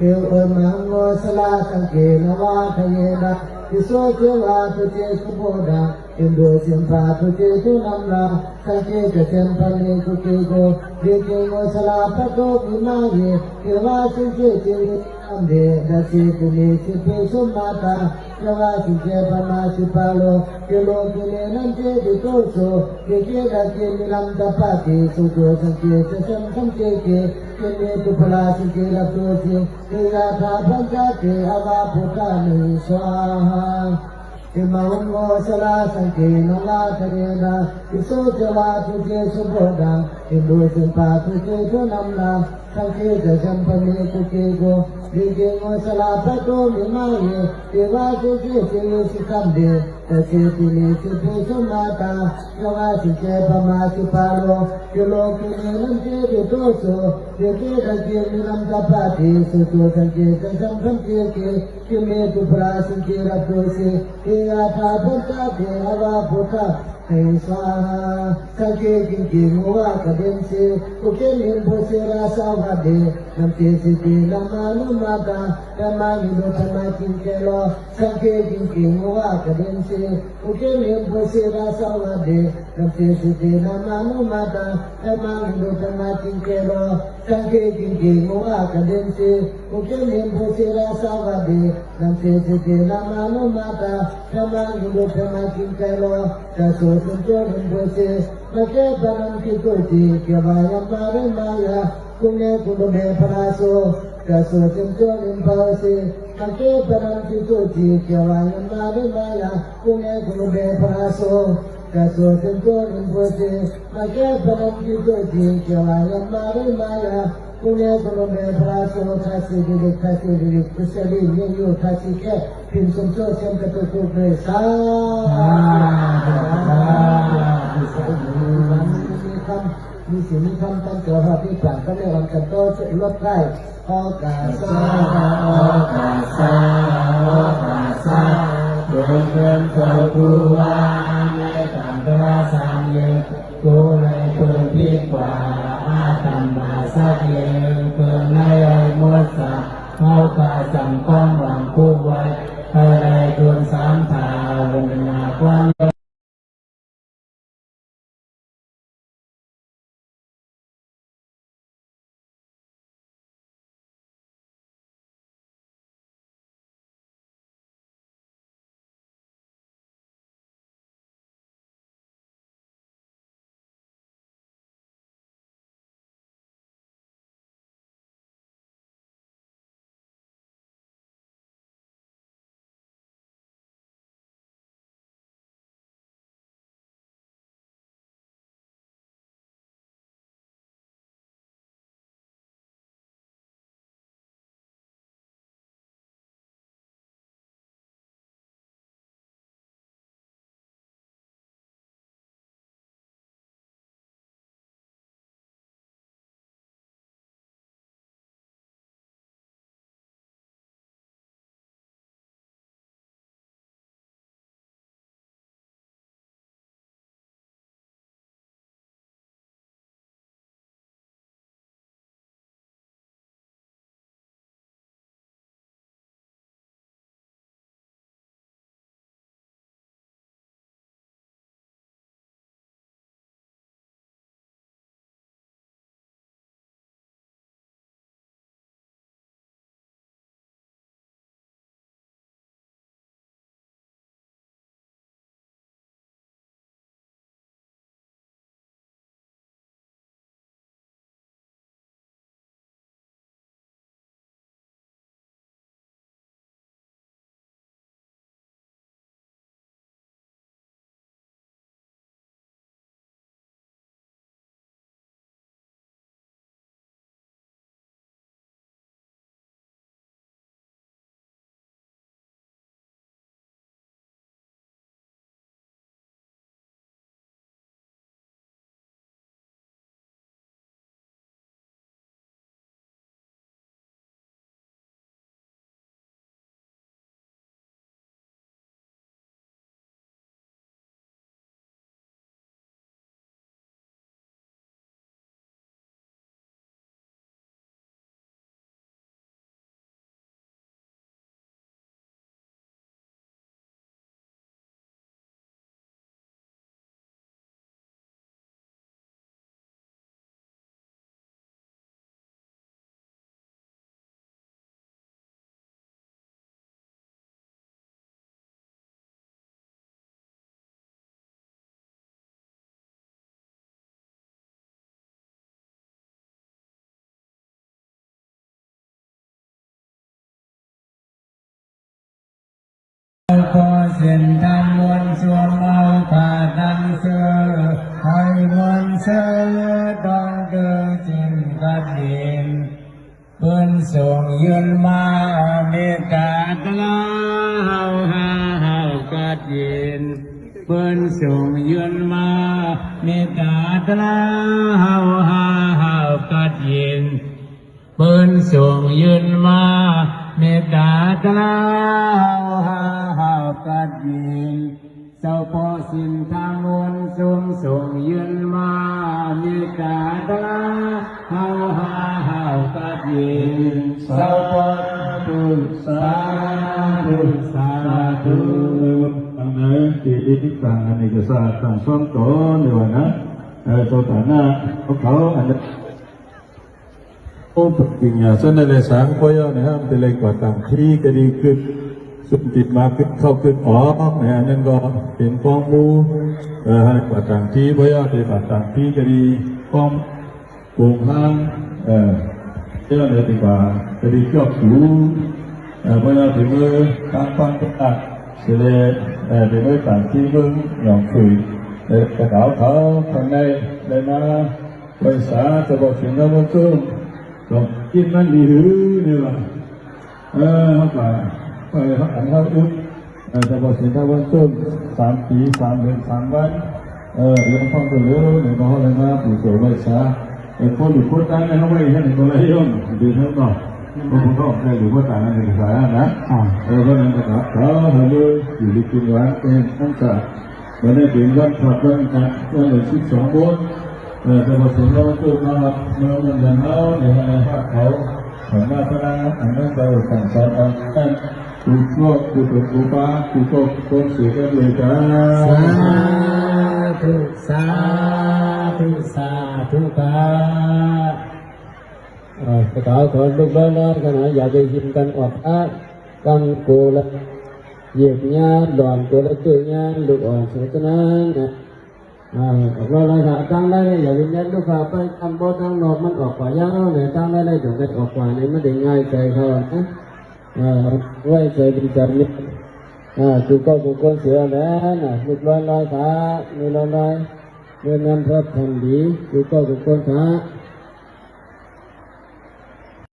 ke imahongo sala sanke nawa tayeda iso te wa tuje suboda indo simpa tuje tu namla sanke ke simpa ne tuje go deke go sala pato bimaye kewa sinke te amde dasi tune sipe sumata kewa sinke pama sipalo kelo kele nante de toso deke dake nilam dapati sujo sanke sesam sanke ke kele tupala sinke laptosi keya tha panchate ava putani swaha imahongo sala sanke nala karena iso jawa tuje suboda indo simpa tuje to namla sanke jajam pame kuke go dige ngo sala pato mimaye dewa tuje tuje sikamde tase tine tuje sumata yawa tuje pama sipalo kilo kine nante de toso deke dake nilam tapati suto sanke jajam pame ke kime tupra sanke rapose Ata banta te ava puta swaha sanke kinki muwa kadense kuke nimbo sera sawade namte siti lamanu mata ramani do tama kinkelo sanke kinki muwa kadense kuke nimbo sera sawade namte siti lamanu mata ramani do tama kinkelo sanke kinki muwa kadense kuke nimbo sera sawade namte siti lamanu mata ramani do tama kinkelo daso tunjolin bose make banam ki koti kevayam mare maya kunne kudume paraso daso tunjolin bose make banam ki koti kevayam mare maya kunne kudume paraso daso tunjolin bose make banam ki koti kevayam mare maya kunne kudume paraso thasi dili kusali yeyo thasi ke pin sumso sem kato kubre saมีสิ่งที่ทำตั้งตัวที่ผ่านก็ได้วันกันโตจะลดได้โอกาสโอกาสโดยเพื่อนเธอผู้ว่าไม่ต่างพระสังเยกูเลยเพื่อนพิกว่าอาธรรมาสักเลเพื่อนในไอ้มดสักเขากาจังก้องหวังคู่ไว้เธอได้ทวนสามทาวเป็นหน้ากว้าง xin tham muôn xuân mau thả năng sơ hai muôn sơ đón tư xin cát điện bươn sôngยืนมาเมตตาตลาเฮาฮาเฮากัดยินเปิ้นส่งยืนมาเมตตาตลาเฮาฮาเฮากัดยินเปิ้นส่งยืนมาเมตตาตลาเฮาฮาเฮากัดยินเจ้าพ่อสินทางมวลส่งยืนมาเมตตาตลาเฮาฮาเฮากัดยินสาธุสาธุสาธุ อันนั้นที่ที่ต่างอันนี้ก็สร้างต่างซ้อมต่อในวันนะตัวฐานะเขาอันนั้นโอ้ปัจจุบันส่วนในสามข้อยนะครับเป็นเลยกว่าต่างที่ก็ดีขึ้นสุดติดมาขึ้นเข้าขึ้นออกเนี่ยนั่นก็เป็นกองมูให้กว่าต่างที่ข้อยเป็นกว่าต่างที่ก็ดีกองกลุ่มห้างเจ้าเนี่ยดีกว่าก็ดีเกี่ยวกับข้อยถึงมือการฟังต่างเสด็จถึงมือต่างที่มึงหยองคุยกระเป๋าเขาข้างในเลยนะภาษาจะบอกถึงแล้วว่าซึ่งก็กินมันดีหรือนี่ล่ะเขาป่าเขาอันเขาอึดจะบอกถึงแล้วว่าซึ่ง3 ปี3 เดือน3 วันยังฟังตัวเร็วหนึ่งก็เขาเลยนะผู้สูงภาษาคนหรือคนต่างกันเขาไม่เห็นตัวอะไรย่อมดีเท่านั้นคนเขาได้หรือว่าต่างกันในภาษานะเพราะนั้นนะครับเขาทำเลยอยู่ในกินวันเป็นทั้งสัตว์วันนี้เป็นวันพระวันกันวันละ12 โมงจะมาถึงเราตัวมาเมื่อวันนั้นเราในวันนี้เขาของมาพระอันนั้นเราสั่งสอนเอาท่านผู้โลกผู้ตกผู้ป้าผู้โตคนเสียกันเลยจ้า สาธุสาธุกาประกาศขอลูกหลานกันนะอย่าไปยินกันออกอากันโกละเหยียบญาติหลอนโกละตัวญาติลูกอ่อนสุดนั้นนะเราเลยหาตั้งได้อย่าวิญญาณลูกค้าไปทำบ่ตั้งนอกมันออกกว่ายากเลยตั้งได้เลยถึงได้ออกกว่านี้ไม่ได้ง่ายใจเขานะไว้ใจเป็นจันทร์คือก็บุคคลเสือแล้วนะลูกลอยขามีลอยเงินพระพันดีคือก็บุคคลขา